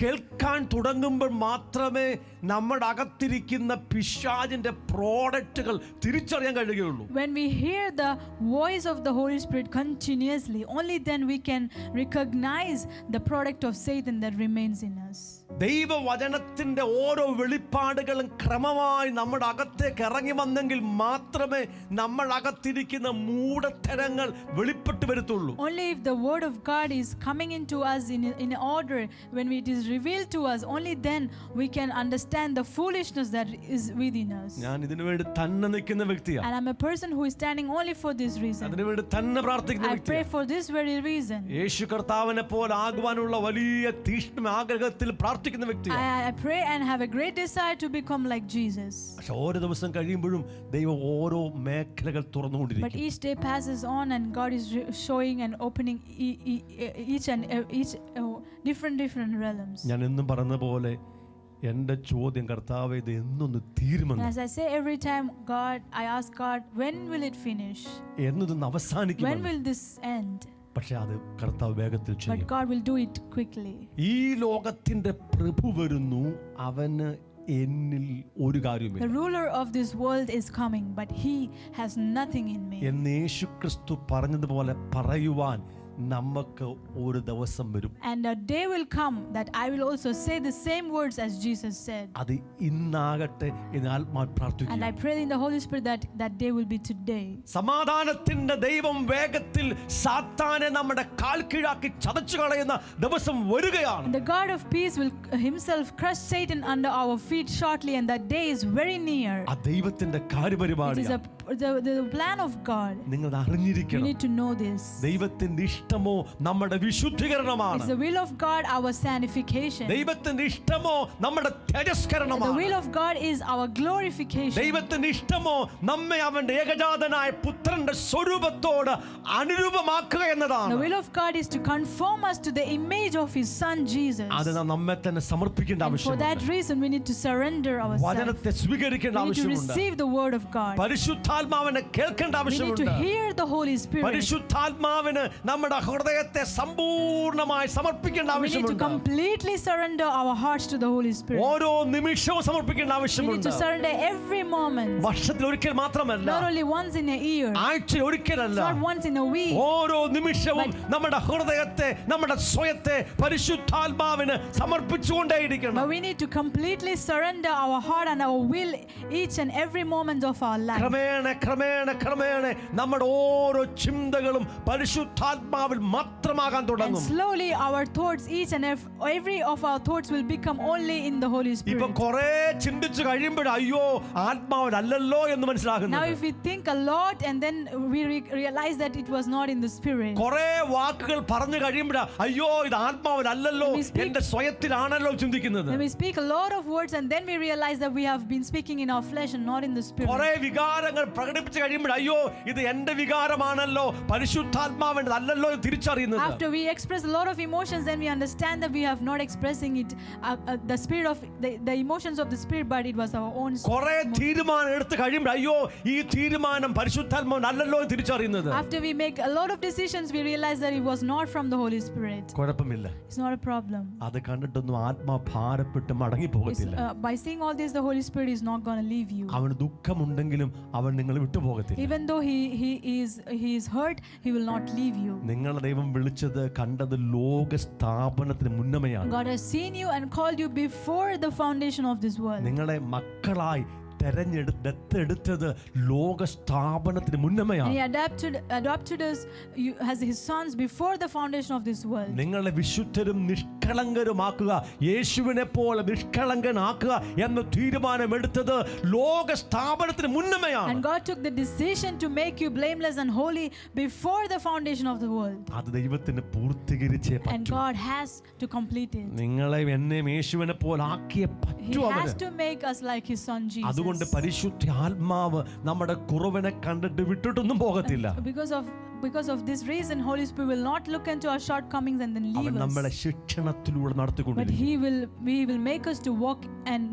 കേൾക്കാൻ തുടങ്ങുമ്പോൾ മാത്രമേ നമ്മുടെ അകത്തിരിക്കുന്ന പിശാചിന്റെ പ്രോഡക്റ്റുകൾ തിരിച്ചറിയാൻ കഴിയുകയുള്ളൂ. When we hear the voice of the Holy Spirit continuously, only then we can recognize the product of Satan that remains in us. ദൈവവചനത്തിന്റെ ഓരോ വെളിപ്പാടുകളും ക്രമമായി നമ്മുടെ അകത്തേക്ക് ഇറങ്ങി വന്നെങ്കിൽ മാത്രമേ നമ്മൾ അകത്തിരിക്കുന്ന മൂഢത്തരങ്ങൾ വെളിപ്പെട്ട് വരത്തുള്ളൂ. Only if the word of God is coming into us in order, when it is revealed to us, only then we can understand the foolishness that is within us. ഞാൻ ഇതിനു വേണ്ടി തന്നെ നിൽക്കുന്ന വ്യക്തിയാണ്. And I'm a person who is standing only for this reason. അതിനു വേണ്ടി തന്നെ പ്രാർത്ഥിക്കുന്ന I pray വ്യക്തിയാണ്. for this very reason. യേശു കർത്താവിനെ പോലെ ആകുവാനുള്ള വലിയ തീക്ഷ്ണ ആഗ്രഹത്തിൽ പ്രാർത്ഥിക്കുന്ന വ്യക്തിയാണ്. I pray and have a great desire to become like Jesus. പക്ഷെ ഓരോ ദിവസം കഴിയുമ്പോഴും ദൈവം ഓരോ മേഖലകൾ But തുറന്നുകൊണ്ടിരിക്കും. each day passes on and God is showing and opening each different realms. ഞാൻ എന്നും പറഞ്ഞ പോലെ എൻ്റെ ചോദ്യം കർത്താവേ ഇത് എന്നൊന്ന് And തീരുമെന്ന്, as I say every time, God, I ask God, when will it finish? എന്നതൊന്ന് When അവസാനിക്കുമെന്ന്. will this end? പക്ഷെ അത് കർത്താവ് വേഗത്തിൽ But ചെയ്യും. God will do it quickly. ഈ ലോകത്തിന്റെ പ്രഭു വരുന്നു, അവന് എന്നിൽ ഒരു The കാര്യമില്ല ruler of this world is coming, but he has nothing in me. എന്ന് യേശുക്രിസ്തു പറഞ്ഞതുപോലെ പറയുവാൻ നമുക്ക് ഒരു ദിവസം വരും. And a day will come that I will also say the same words as Jesus said. അത് ഇന്നാകട്ടെ എന്ന് ആത്മാവ് And പ്രാർത്ഥിക്കുക. I pray in the Holy Spirit that that day will be today. സമാധാനത്തിന്റെ ദൈവം വേഗത്തിൽ സാത്താനെ നമ്മുടെ കാൽ കീഴാക്കി ചതച്ചു കളയുന്ന ദിവസം വരികയാണ്. The God of peace will himself crush Satan under our feet shortly, and that day is very near. ആ ദൈവത്തിന്റെ It is കാര്യപരിപാടിയാണ്. the plan of God. നിങ്ങൾ You അറിഞ്ഞിരിക്കണം. need to know this. ദൈവത്തിന്റെ ഇഷ്ടമോ നമ്മുടെ വിശുദ്ധീകരണമാണ്. It's the will of God, our sanctification. ദൈവത്തിന്റെ ഇഷ്ടമോ നമ്മുടെ The തേജസ്കരണമാണ്. will of God is our glorification. ദൈവത്തിന്റെ ഇഷ്ടമോ നമ്മെ അവന്റെ ഏകജാതനായ പുത്രന്റെ സ്വരൂപത്തോട് അനുരൂപമാക്കുക The എന്നതാണ്. will of God is to conform us to the image of His Son Jesus. അത് നാം നമ്മെ തന്നെ സമർപ്പിക്കേണ്ട And for that ആവശ്യമുണ്ട്. reason, we need to surrender ourselves. വചനത്തെ സ്വീകരിക്കേണ്ട We need to ആവശ്യമുണ്ട്. receive the word of God. പരിശുദ്ധാത്മാവിനെ കേൾക്കേണ്ട We need to ആവശ്യമുണ്ട്. hear the Holy Spirit. പരിശുദ്ധാത്മാവിന് നമ്മുടെ ഹൃദയത്തെ സമ്പൂർണ്ണമായി സമർപ്പിക്കേണ്ട We need to ആവശ്യമുണ്ട്. completely surrender our hearts to the Holy Spirit. ഓരോ നിമിഷവും സമർപ്പിക്കേണ്ട We need ആവശ്യമുണ്ട്. to surrender every moment. വർഷത്തിൽ ഒരിക്കൽ മാത്രമല്ല, Not only once in a year, ആഴ്ചയിൽ ഒരിക്കലല്ല, not once in a week. ഓരോ നിമിഷവും നമ്മുടെ ഹൃദയത്തെ നമ്മുടെ സ്വയത്തെ പരിശുദ്ധാത്മാവിന് സമർപ്പിച്ചുകൊണ്ടേയിരിക്കണം. But we need to completely surrender our heart and our will each and every moment of our life. ക്രമേണ ക്രമേണ ക്രമേണ നമ്മുടെ ഓരോ ചിന്തകളും പരിശുദ്ധാത്മാവിൽ മാത്രമാകാൻ And തുടങ്ങും. slowly our thoughts, each and every of our thoughts will become only in the Holy ഇപ്പൊ Spirit. കുറെ ചിന്തിച്ചു കഴിയുമ്പോൾ അയ്യോ ആത്മാവിലല്ലോ എന്ന് Now മനസ്സിലാകുന്നു. if we think a lot and then we realize that it was not in the Spirit. കുറെ വാക്കുകൾ പറഞ്ഞു കഴിയുമ്പോഴാ അയ്യോ ഇത് ആത്മാവിലല്ലോ We speak- എന്റെ സ്വയത്തിലാണല്ലോ ചിന്തിക്കുന്നത്. When we speak a lot of words and then we realize that we have been speaking in our flesh and not in the Spirit. കുറെ വികാരങ്ങൾ പ്രകടിപ്പിച്ചു കഴിയുമ്പോൾ അയ്യോ ഇത് എന്റെ വികാരമാണല്ലോ പരിശുദ്ധാത്മാവിന്റെ അല്ലല്ലോ എന്ന് തിരിച്ചറിയുന്നത്. After we express a lot of emotions, then we understand that we have not expressing it, the spirit of the emotions of the Spirit, but it was our own. കുറെ തീരുമാനം എടുത്ത് കഴിയുമ്പോൾ അയ്യോ ഈ തീരുമാനം പരിശുദ്ധാത്മാവിന്റെ അല്ലല്ലോ എന്ന് തിരിച്ചറിയുന്നത്. After we make a lot of decisions, we realize that it was not from the Holy Spirit. കുഴപ്പമില്ല, It's not a problem. അത് കണ്ടിട്ടൊന്നും ആത്മാ ഭാരപ്പെട്ട് മടങ്ങി പോകത്തില്ല. By seeing all this, the Holy Spirit is not going to leave you. അവന് ദുഃഖമുണ്ടെങ്കിലും അവൻ നിങ്ങളെ വിട്ടുപോകത്തില്ല. Even though he is hurt, he will not leave you. നിങ്ങൾ നിങ്ങളെ ദൈവം വിളിച്ചത് കണ്ടത് ലോക സ്ഥാപനത്തിന് മുന്നമേയാണ്. God has seen you and called you before the foundation of this world. നിങ്ങളെ മക്കളായി ദത്തെടുത്തത് ലോക സ്ഥാപനത്തിന് മുന്നമേയാണ്. And he adopted us as his sons before the foundation of this world. നിങ്ങളെ വിശുദ്ധരും നിഷ്കളങ്കരുമാക്കുക, യേശുവിനെ പോലെ നിഷ്കളങ്കനാക്കുക എന്ന തീരുമാനമെടുത്തത് ലോക സ്ഥാപനത്തിന് മുന്നമേയാണ്. And God took the decision to make you blameless and holy before the foundation of the world. അത് ദൈവത്തിന് പൂർത്തീകരിച്ചേ And പറ്റൂ. God has to complete it. നിങ്ങളെ എന്നെയും യേശുവിനെ പോലെ ആക്കിയേ He പറ്റൂ. has to make us like his son Jesus. അതുകൊണ്ട് പരിശുദ്ധ ആത്മാവ് നമ്മുടെ കുറവിനെ കണ്ടിട്ട് വിട്ടിട്ടൊന്നും പോകത്തില്ല. Because of this reason, Holy Spirit will not look into our shortcomings and then leave അവൻ നമ്മളെ us. ശിക്ഷണത്തിലൂടെ But നടത്തിക്കൊണ്ടിരിക്കും. He will make us to walk and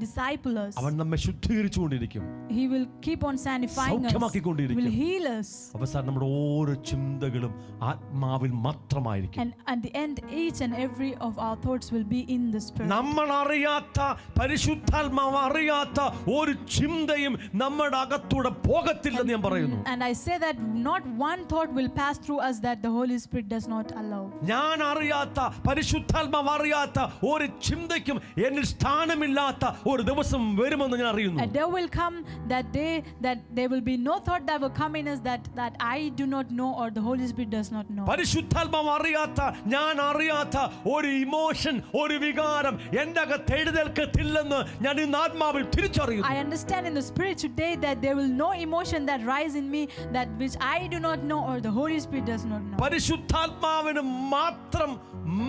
disciple us. അവൻ നമ്മെ ശുദ്ധീകരിച്ചുകൊണ്ടിരിക്കും, He will keep on sanctifying us. He സൗഖ്യമാക്കിക്കൊണ്ടിരിക്കും. will heal us. അവസാനം നമ്മുടെ ഓരോ ചിന്തകളും ആത്മാവിൽ മാത്രമായിരിക്കും. And at the end, each and every of our thoughts will be in the Spirit. നമ്മൾ അറിയാത്ത, പരിശുദ്ധാത്മാവ് അറിയാത്ത ഒരു ചിന്തയും നമ്മുടെ അകത്തൂടെ പോകത്തില്ലെന്ന് ഞാൻ പറയുന്നു. And I say that not one thought will pass through us that the Holy Spirit does not allow. ഞാൻ അറിയാത്ത, പരിശുദ്ധാത്മാവ് അറിയാത്ത ഒരു ചിന്തയ്ക്കും എന്നിൽ സ്ഥാനമില്ലാത്ത ഒരു ദിവസം വരുമെന്ന് ഞാൻ അറിയുന്നു. And there will come that day that there will be no thought that will come in us that I do not know or the Holy Spirit does not know. പരിശുദ്ധാത്മാവ് അറിയാത്ത, ഞാൻ അറിയാത്ത ഒരു ഇമോഷൻ, ഒരു വികാരം എൻ്റെ അകത്ത് എഴുന്നേൽക്കത്തില്ലെന്ന് ഞാൻ ഇന്ന് ആത്മാവിൽ തിരിച്ചറിയുന്നു. I understand in the Spirit today that there will no emotion that rise in me that which I do not know or the Holy Spirit does not know. പരിശുദ്ധാത്മാവിന്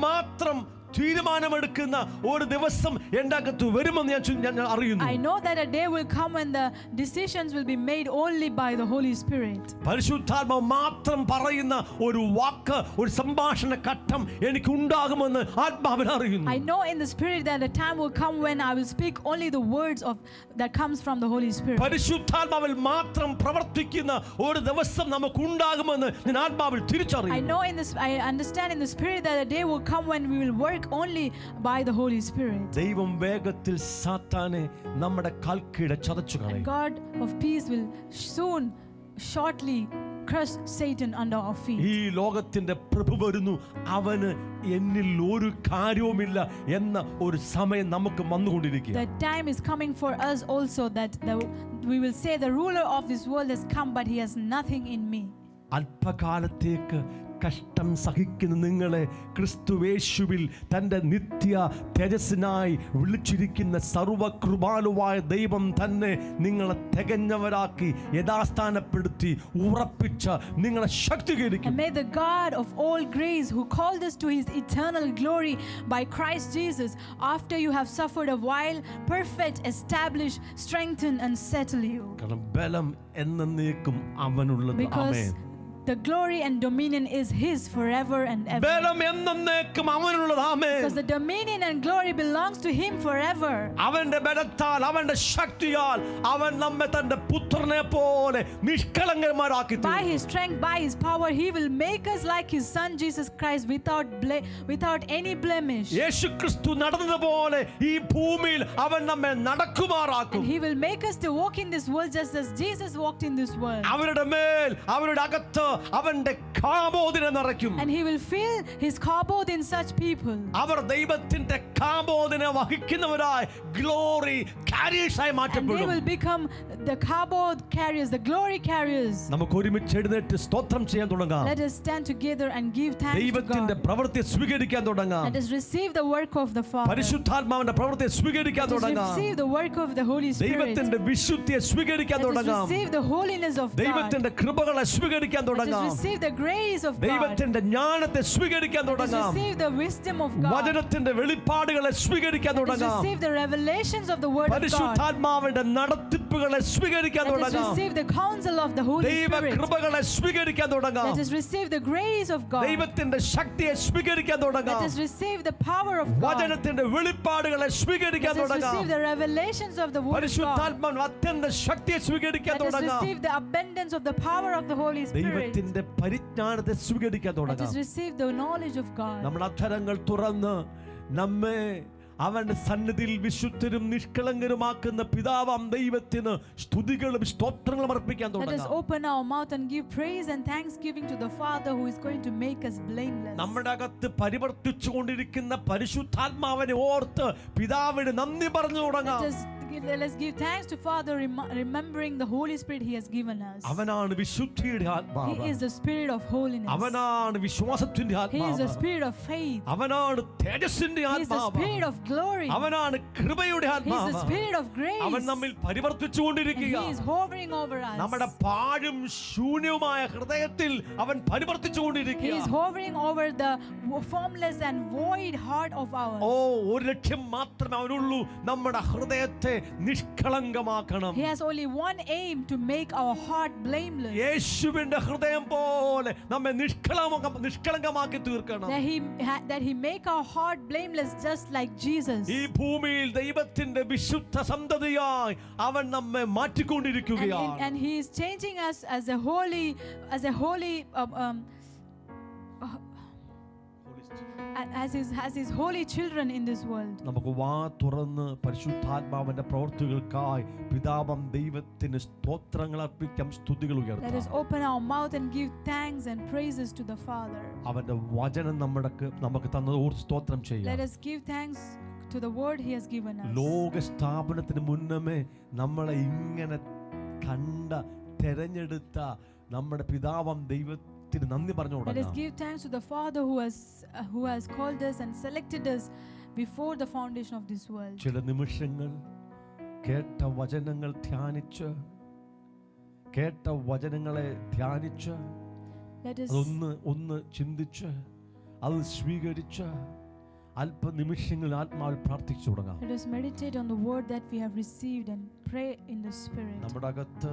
മാത്രം തീരുമാനമെടുക്കുന്ന ഒരു ദിവസം എൻ്റെ അകത്ത് വരുമെന്ന് ഞാൻ അറിയുന്നു. I know that a day will come when the decisions will be made only by the Holy Spirit. പരിശുദ്ധാത്മാവ് മാത്രം പറയുന്ന ഒരു വാക്ക്, ഒരു സംഭാഷണ ഘട്ടം എനിക്ക് ഉണ്ടാകുമെന്ന് ആത്മാവിൽ അറിയുന്നു. I know in the Spirit that a time will come when I will speak only the words that comes from the Holy Spirit. പരിശുദ്ധാത്മാവിൽ മാത്രം പ്രവർത്തിക്കുന്ന ഒരു ദിവസം നമുക്ക് ഉണ്ടാകുമെന്ന് ഞാൻ ആത്മാവിൽ തിരിച്ചറിയുന്നു. I understand in the Spirit that a day will come when we will work only by the Holy Spirit. ദൈവം വേഗത്തിൽ സാത്താനെ നമ്മുടെ കാൽക്കീഴെ ചതച്ചു കളയും. God of peace will shortly crush Satan under our feet. ഈ ലോകത്തിന്റെ പ്രഭു വരുന്നു, അവന് എന്നിൽ ഒരു കാര്യവുമില്ല എന്ന ഒരു സമയം നമുക്ക് വന്നുകൊണ്ടിരിക്കുക. The time is coming for us also that we will say the ruler of this world has come but he has nothing in me. അല്പകാലത്തേക്ക് കഷ്ടം സഹിക്കുന്ന നിങ്ങളെ ക്രിസ്തുവേശുവിൽ തൻ്റെ നിത്യ തേജസ്സിനായി വിളിച്ചിരിക്കുന്ന സർവകൃപാലുവായ ദൈവം തന്നെ നിങ്ങളെ തികഞ്ഞവരാക്കി യഥാസ്ഥാനപ്പെടുത്തി ഉറപ്പിച്ച നിങ്ങളെ ശക്തീകരിക്കും. And may the God of all grace who called us to his eternal glory by Christ Jesus, after you have suffered a while, perfect, establish, strengthen and settle you. കാരണം ബലം എന്നേക്കും അവനുള്ളത്. ആമേൻ. The glory and dominion is his forever and ever. ബലം എന്നേക്കും അവനുള്ളത്. ആമേൻ. Because the dominion and glory belongs to him forever. അവന്റെ ബലത്താൽ, അവന്റെ ശക്തിയാൽ അവൻ നമ്മെ തന്റെ പുത്രനെ പോലെ നിഷ്കളങ്കന്മാരാക്കി തീർക്കും. By his strength, by his power, he will make us like his son Jesus Christ without any blemish. യേശുക്രിസ്തു നടന്നതുപോലെ ഈ ഭൂമിയിൽ അവൻ നമ്മെ നടക്കുമാറാക്കും. And he will make us to walk in this world just as Jesus walked in this world. അവരുടെ മേൽ, അവരുടെ അകത്ത് അവന്റെ കാബോദിനെ നിറയ്ക്കും. And he will fill his kabod in such people. അവർ ദൈവത്തിന്റെ കാബോദിനെ വഹിക്കുന്നവരായി ഗ്ലോറി കാരിയേഴ്സായി And they മാറ്റപ്പെടും. will become the kabod carriers, the glory carriers. നമുക്ക് ഒരുമിച്ച് എഴുന്നേറ്റ് സ്തോത്രം ചെയ്യാൻ തുടങ്ങാം. Let us stand together and give thanks to ദൈവത്തിന്റെ God. പ്രവൃത്തിയെ സ്വീകരിക്കാൻ തുടങ്ങാം. Let us receive the work of the Father. പരിശുദ്ധാത്മാവിന്റെ പ്രവൃത്തിയെ സ്വീകരിക്കാൻ Let us തുടങ്ങാം. receive the work of the Holy Spirit. ദൈവത്തിന്റെ വിശുദ്ധിയെ സ്വീകരിക്കാൻ Let us തുടങ്ങാം. receive the holiness of God. ദൈവത്തിന്റെ കൃപകളെ സ്വീകരിക്കാൻ Let us തുടങ്ങാം. receive the grace of God. ദൈവത്തിന്റെ ജ്ഞാനത്തെ സ്വീകരിക്കാൻ Let us തുടങ്ങാം. receive the wisdom of God. വചനത്തിന്റെ വെളിപ്പാടുകളെ സ്വീകരിക്കാൻ Let us തുടങ്ങാം. receive the revelations of the word of God. പരിശുദ്ധാത്മാവിന്റെ നടത്തിപ്പുകളെ സ്വീകരിക്കാൻ Let us തുടങ്ങാം. receive the counsel of the Holy ദൈവ Spirit. കൃപകളെ സ്വീകരിക്കാൻ തുടങ്ങാം. Let us receive the grace of God. ദൈവത്തിന്റെ ശക്തിയെ സ്വീകരിക്കാൻ Let തുടങ്ങാം. us receive the power of God. വചനത്തിന്റെ വെളിപ്പാടുകളെ സ്വീകരിക്കാൻ Let us തുടങ്ങാം. receive the revelations of the word of God. പരിശുദ്ധാത്മാവ് അത്യന്ത ശക്തിയെ സ്വീകരിക്കാൻ Let us തുടങ്ങാം. receive the abundance of the power of the Holy Spirit. ദൈവത്തിന്റെ പരിജ്ഞാനത്തെ സ്വീകരിക്കാൻ Let തുടങ്ങാം. us receive the knowledge of God. നമ്മുടെ അധരങ്ങൾ തുറന്ന് നമ്മെ അവന്റെ സന്നിധിയിൽ വിശുദ്ധരും നിഷ്കളങ്കരുമാക്കുന്ന പിതാവാം ദൈവത്തിന് സ്തുതികളും സ്തോത്രങ്ങളും അർപ്പിക്കാൻ Let us തുടങ്ങാം. open our mouth and give praise and thanksgiving to the Father who is going to make us blameless. നമ്മുടെ അകത്ത് പരിവർത്തിച്ചുകൊണ്ടിരിക്കുന്ന പരിശുദ്ധാത്മാവിനെ ഓർത്ത് പിതാവിന് നന്ദി പറഞ്ഞു തുടങ്ങാം. Let us give thanks to Father, remembering the Holy Spirit He has given us. അവനാണ് വിശുദ്ധിയുടെ ആത്മാവ്. He is the Spirit of holiness. അവനാണ് വിശ്വാസത്തിന്റെ He ആത്മാവ്. is the Spirit of faith. അവനാണ് തേജസ്സിന്റെ He is the ആത്മാവ്. Spirit of glory. അവനാണ് കൃപയുടെ He is ആത്മാവ്. the Spirit of grace. അവൻ നമ്മിൽ പരിവർത്തിച്ചുകൊണ്ടിരിക്കുക. And He is hovering over us. നമ്മുടെ പാഴും ശൂന്യവുമായ ഹൃദയത്തിൽ അവൻ He പരിവർത്തിച്ചുകൊണ്ടിരിക്കുക. is hovering over the formless and void heart of ours. ഒരു ലക്ഷ്യം മാത്രമേ അവനുള്ളൂ, നമ്മുടെ ഹൃദയത്തെ നിഷ്കളങ്കമാക്കണം. He has only one aim, to make our heart blameless. യേശുവിന്റെ ഹൃദയം പോലെ നമ്മെ നിഷ്കളങ്കമാക്കി തീർക്കണം. That he make our heart blameless just like Jesus. ഈ ഭൂമിയിൽ ദൈവത്തിന്റെ വിശുദ്ധ സന്തതിയായി അവൻ നമ്മെ മാറ്റിക്കൊണ്ടിരിക്കുകയാണ്. And he is changing us as a holy as his holy children in this world. നമുക്ക് വാ തുറന്ന് പരിശുദ്ധാത്മാവിന്റെ പ്രവൃത്തികൾക്കായി പിതാവാം ദൈവത്തിന് സ്തോത്രങ്ങൾ അർപ്പിക്കാം, സ്തുതികൾ Let us ഉയർത്താം. open our mouth and give thanks and praises to the Father. അവന്റെ വചനം നമുക്ക് തന്നത് ഓർത്ത് സ്തോത്രം Let ചെയ്യാം. us give thanks to the word He has given us. ലോക സ്ഥാപനത്തിന് മുന്നമേ നമ്മളെ ഇങ്ങനെ കണ്ട തെരഞ്ഞെടുത്ത നമ്മുടെ പിതാവാം ദൈവത്തിന് നന്ദി പറഞ്ഞു Let us തുടങ്ങാം. give thanks to the Father who has called us and selected us before the foundation of this world. ചില നിമിഷങ്ങൾ കേട്ട വചനങ്ങൾ ധ്യാനിച്ച് Let us ഒന്ന് ചിന്തിച്ച് അത് സ്വീകരിച്ച് അല്പനിമിഷങ്ങൾ ആത്മാവിൽ പ്രാർത്ഥിച്ചു തുടങ്ങാം. Let us meditate on the word that we have received and pray in the Spirit. നമ്മുടെ അകത്ത്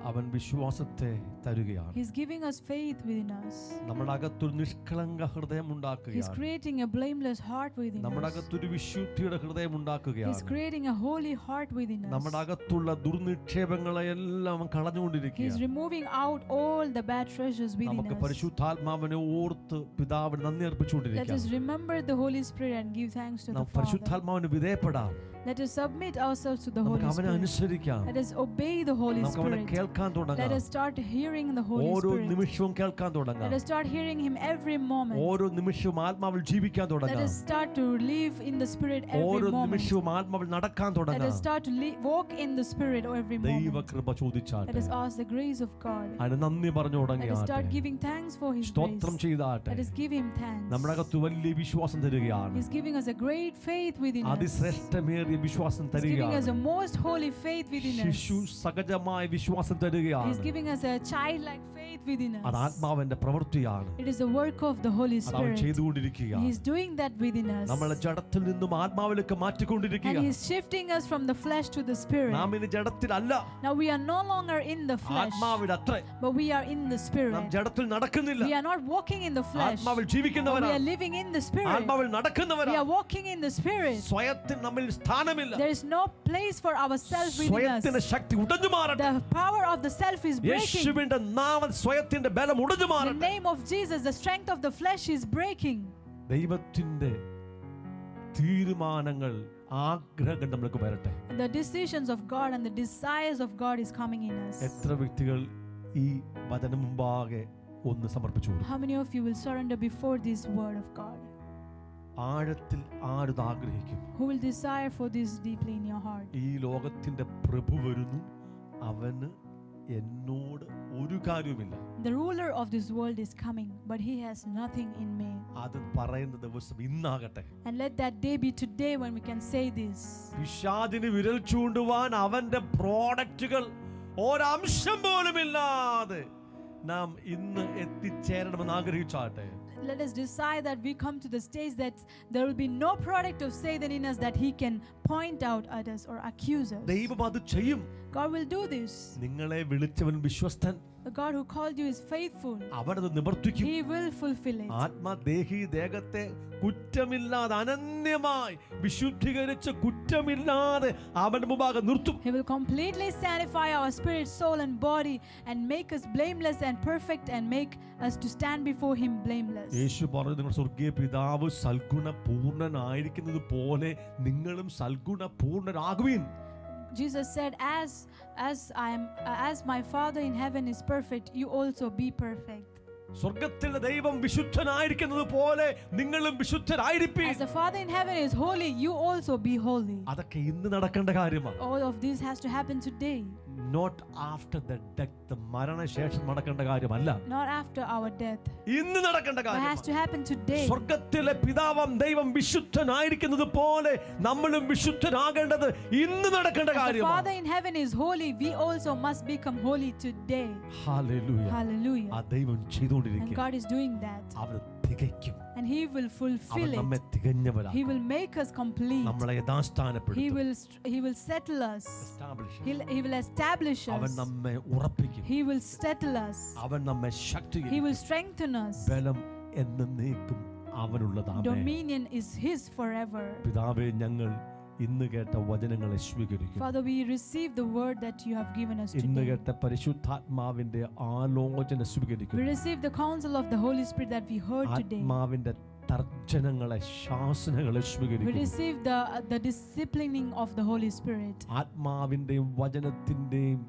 അവൻ വിശ്വാസത്തെ തരുകയാണ്. He is giving us faith within us. നമ്മുടെ അകത്തൊരു നിഷ്കളങ്ക ഹൃദയം He is ഉണ്ടാക്കുകയാണ്. creating a blameless heart within നമ്മുടെ us. അകത്തൊരു വിശുദ്ധിയുടെ ഹൃദയം He is ഉണ്ടാക്കുകയാണ്. creating a holy heart within us. നമ്മുടെ അകത്തുള്ള ദുർനിക്ഷേപങ്ങളെല്ലാം അവൻ He is കളഞ്ഞുകൊണ്ടിരിക്കുകയാണ്. removing out all the bad treasures within നമുക്ക് us. പരിശുദ്ധാത്മാവിനെ ഓർത്ത് പിതാവിന് നന്ദി Let us അർപ്പിച്ചുകൊണ്ടിരിക്കാം. remember the Holy Spirit and give thanks to the നാം Father. പരിശുദ്ധാത്മാവിന് വിധേയപ്പെടാം. Let us submit ourselves to the നമുക്ക് Holy അവനെ Spirit. അനുസരിക്കാം. Let us obey the Holy നമുക്ക് അവനെ Spirit. കേൾക്കാൻ Let തുടങ്ങാം. us start hearing the Holy ഓരോ Spirit. നിമിഷവും കേൾക്കാൻ തുടങ്ങാം. Let us start hearing Him every moment. ഓരോ നിമിഷവും ആത്മാവിൽ ജീവിക്കാൻ Let തുടങ്ങാം. us start to live in the Spirit ഓരോ every moment. നിമിഷവും ആത്മാവിൽ നടക്കാൻ Let us തുടങ്ങാം. start to walk in the Spirit every moment. ദൈവകൃപ Let ചോദിച്ചാട്ടെ. us ask the grace of God. അതിന് നന്ദി പറഞ്ഞു Let us തുടങ്ങിയാട്ടെ. start giving thanks for His grace. സ്തോത്രം ചെയ്താട്ടെ. Let us give Him thanks. നമ്മുടെ അകത്ത് വലിയ വിശ്വാസം തരികയാണ്. He's giving us a great faith within us. അതിശ്രേഷ്ഠമേറിയ വിശ്വാസം He's giving us തരികയാണ്. a most holy faith within us. ശിശു സഹജമായ വിശ്വാസം He's തരികയാണ്. giving us a childlike faith within അത് us. ആത്മാവിന്റെ പ്രവൃത്തിയാണ്. It is the work of the Holy അത് അവൻ Spirit. ചെയ്തുകൊണ്ടിരിക്കുകയാണ്. He's doing that within us. നമ്മളെ ജഡത്തിൽ നിന്നും ആത്മാവിലേക്ക് And മാറ്റിക്കൊണ്ടിരിക്കുകയാണ്. He's shifting us from the flesh to the Spirit. നാം ഇനി ജഡത്തിലല്ല, Now we are no longer in the flesh, ആത്മാവിലത്രേ. but we are in the നാം Spirit. ജഡത്തിൽ നടക്കുന്നില്ല, We are not walking in the flesh, ആത്മാവിൽ but we are ജീവിക്കുന്നവരാണ്. living in the Spirit. ആത്മാവിൽ We നടക്കുന്നവരാണ്. are walking in the Spirit. സ്വയത്തിൽ നമ്മിൽ സ്ഥാനമില്ല. There is no place for ourselves within സ്വയത്തിന്റെ us. ശക്തി ഉടഞ്ഞു മാറട്ടെ. The power of the self is breaking. യേശുവിന്റെ നാമം സ്വയത്തിന്റെ ബലം ഉടഞ്ഞു In the മാറട്ടെ. name of Jesus, the strength of the flesh is breaking. ദൈവത്തിന്റെ തീരുമാനങ്ങൾ ആഗ്രഹങ്ങൾ നമ്മൾക്ക് വരട്ടെ. The decisions of God and the desires of God is coming in us. എത്ര വ്യക്തികൾ ഈ വചനം മുമ്പാകെ ഒന്ന് സമർപ്പിച്ചു കൊടുക്കും? How many of you will surrender before this word of God? ആഴത്തിൽ ആരത് ആഗ്രഹിക്കും? Who will desire for this deeply in your heart? ഈ ലോകത്തിന്റെ പ്രഭു വരുന്നു, അവന് എന്നോട് ഒരു കാര്യവുമില്ല. The ruler of this world is coming, but he has nothing in me. അത് പറയുന്ന ദിവസം ഇന്നാകട്ടെ. And let that day be today when we can say this. പിശാചിന് വിരൽ ചൂണ്ടുവാൻ അവന്റെ പ്രോഡക്റ്റുകൾ ഒരംശം പോലും ഇല്ലാതെ നാം ഇന്ന് എത്തിച്ചേരണമെന്ന് ആഗ്രഹിച്ചാട്ടെ. Let us decide that we come to the stage that there will be no product of Satan in us that he can point out at us or accuse us. ദൈവം അത് ചെയ്യും. God will do this. നിങ്ങളെ വിളിച്ചവൻ വിശ്വസ്തൻ. The God who called you is faithful. അവനത് നിവർത്തിക്കും. He will fulfill it. ആത്മദേഹി ദേഹത്തെ കുറ്റമില്ലാതെ അനന്യമായി വിശുദ്ധീകരിച്ച് കുറ്റമില്ലാതെ അവന്റെ മുമ്പാകെ നിർത്തും. He will completely sanctify our spirit, soul and body and make us blameless and perfect and make us to stand before him blameless. യേശു പറഞ്ഞു, നിങ്ങളുടെ സ്വർഗീയ പിതാവ് സൽഗുണ പൂർണ്ണനായിരിക്കുന്നത് പോലെ നിങ്ങളും സൽഗുണ പൂർണ്ണരാകുവിൻ. Jesus said, as my Father in heaven is perfect, you also be perfect. സ്വർഗ്ഗത്തിലെ ദൈവം വിശുദ്ധനായിരിക്കുന്നത് പോലെ നിങ്ങളും വിശുദ്ധരായിരിപ്പീൻ. As the Father in heaven is holy, you also be holy. അതൊക്കെ ഇന്ന് നടക്കേണ്ട കാര്യമാണ്. All of this has to happen today. Not after the death. മരണശേഷം നടക്കേണ്ട കാര്യമല്ല. Not after our death. ഇന്ന് നടക്കേണ്ട It has to കാര്യം. happen today. സ്വർഗ്ഗത്തിലെ പിതാവാം ദൈവം വിശുദ്ധനായിരിക്കുന്നത് പോലെ നമ്മളും വിശുദ്ധരാകേണ്ടത് ഇന്ന് നടക്കേണ്ട As the കാര്യമാണ്. Father in heaven is holy, we also must become holy today. Hallelujah. Hallelujah. ആ ദൈവം And ചെയ്തുകൊണ്ടിരിക്കുക. God is doing that. അവൻ തികയ്ക്കും. And he will അവൻ fulfill നമ്മെ it. തികഞ്ഞവരാക്കും. He will make us complete. നമ്മളെ യഥാസ്ഥാനപ്പെടുത്തും. He will settle us. Establish. He will establish അവൻ us. നമ്മെ ഉറപ്പിക്കും. He will settle us. അവൻ നമ്മെ He ശക്തീകരിക്കും. will strengthen us. ബലം എന്നേക്കും അവനുള്ളതാണ്. Dominion is his forever. പിതാവേ, ഞങ്ങൾ ഇന്ന് കേട്ട വചനങ്ങളെ സ്വീകരിക്കും. Father, we receive the word that you have given us ഇന്ന് today. കേട്ട പരിശുദ്ധാത്മാവിന്റെ ആലോചന സ്വീകരിക്കും. We receive the counsel of the Holy Spirit that we heard today. ആത്മാവിന്റെ തർജ്ജനങ്ങളെ ശാസനകളെ We സ്വീകരിക്കും. receive the disciplining of the Holy Spirit. ആത്മാവിന്റെയും വചനത്തിന്റെയും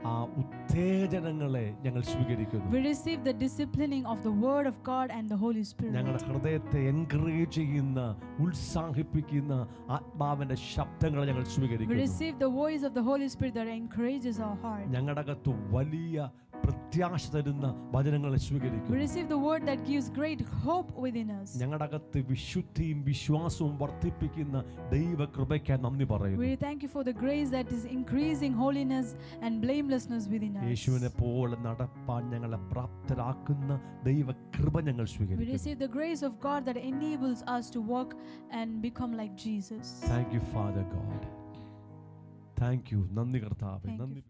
ആ ഉത്തേജനങ്ങളെ ഞങ്ങൾ സ്വീകരിക്കുന്നു. We receive the disciplining of the word of God and the Holy Spirit. ഞങ്ങളുടെ ഹൃദയത്തെ encourage ചെയ്യുന്ന, ഉത്സാഹിപ്പിക്കുന്ന ആത്മാവിന്റെ ശബ്ദങ്ങളെ ഞങ്ങൾ We സ്വീകരിക്കുന്നു. receive the voice of the Holy Spirit that encourages our heart. ഞങ്ങളുടെ അകത്ത് വലിയ പ്രത്യാശ തരുന്ന വചനങ്ങളെ We സ്വീകരിക്കുന്നു. receive the word that gives great hope within us. ഞങ്ങളുടെ അകത്ത് വിശുദ്ധിയും വിശ്വാസവും വർദ്ധിപ്പിക്കുന്ന ദൈവകൃപയ്ക്കായി നന്ദി പറയുന്നു. We thank you for the grace that is increasing holiness and blamelessness within us. യേശുവിനെ പോലെ നടപ്പാൻ ഞങ്ങളെ പ്രാപ്തരാക്കുന്ന ദൈവകൃപ ഞങ്ങൾ We സ്വീകരിക്കുന്നു. receive the grace of God that enables us to walk and become like Jesus. Thank you, Father God. Thank you. നന്ദി കർത്താവേ. Thank you. നന്ദി.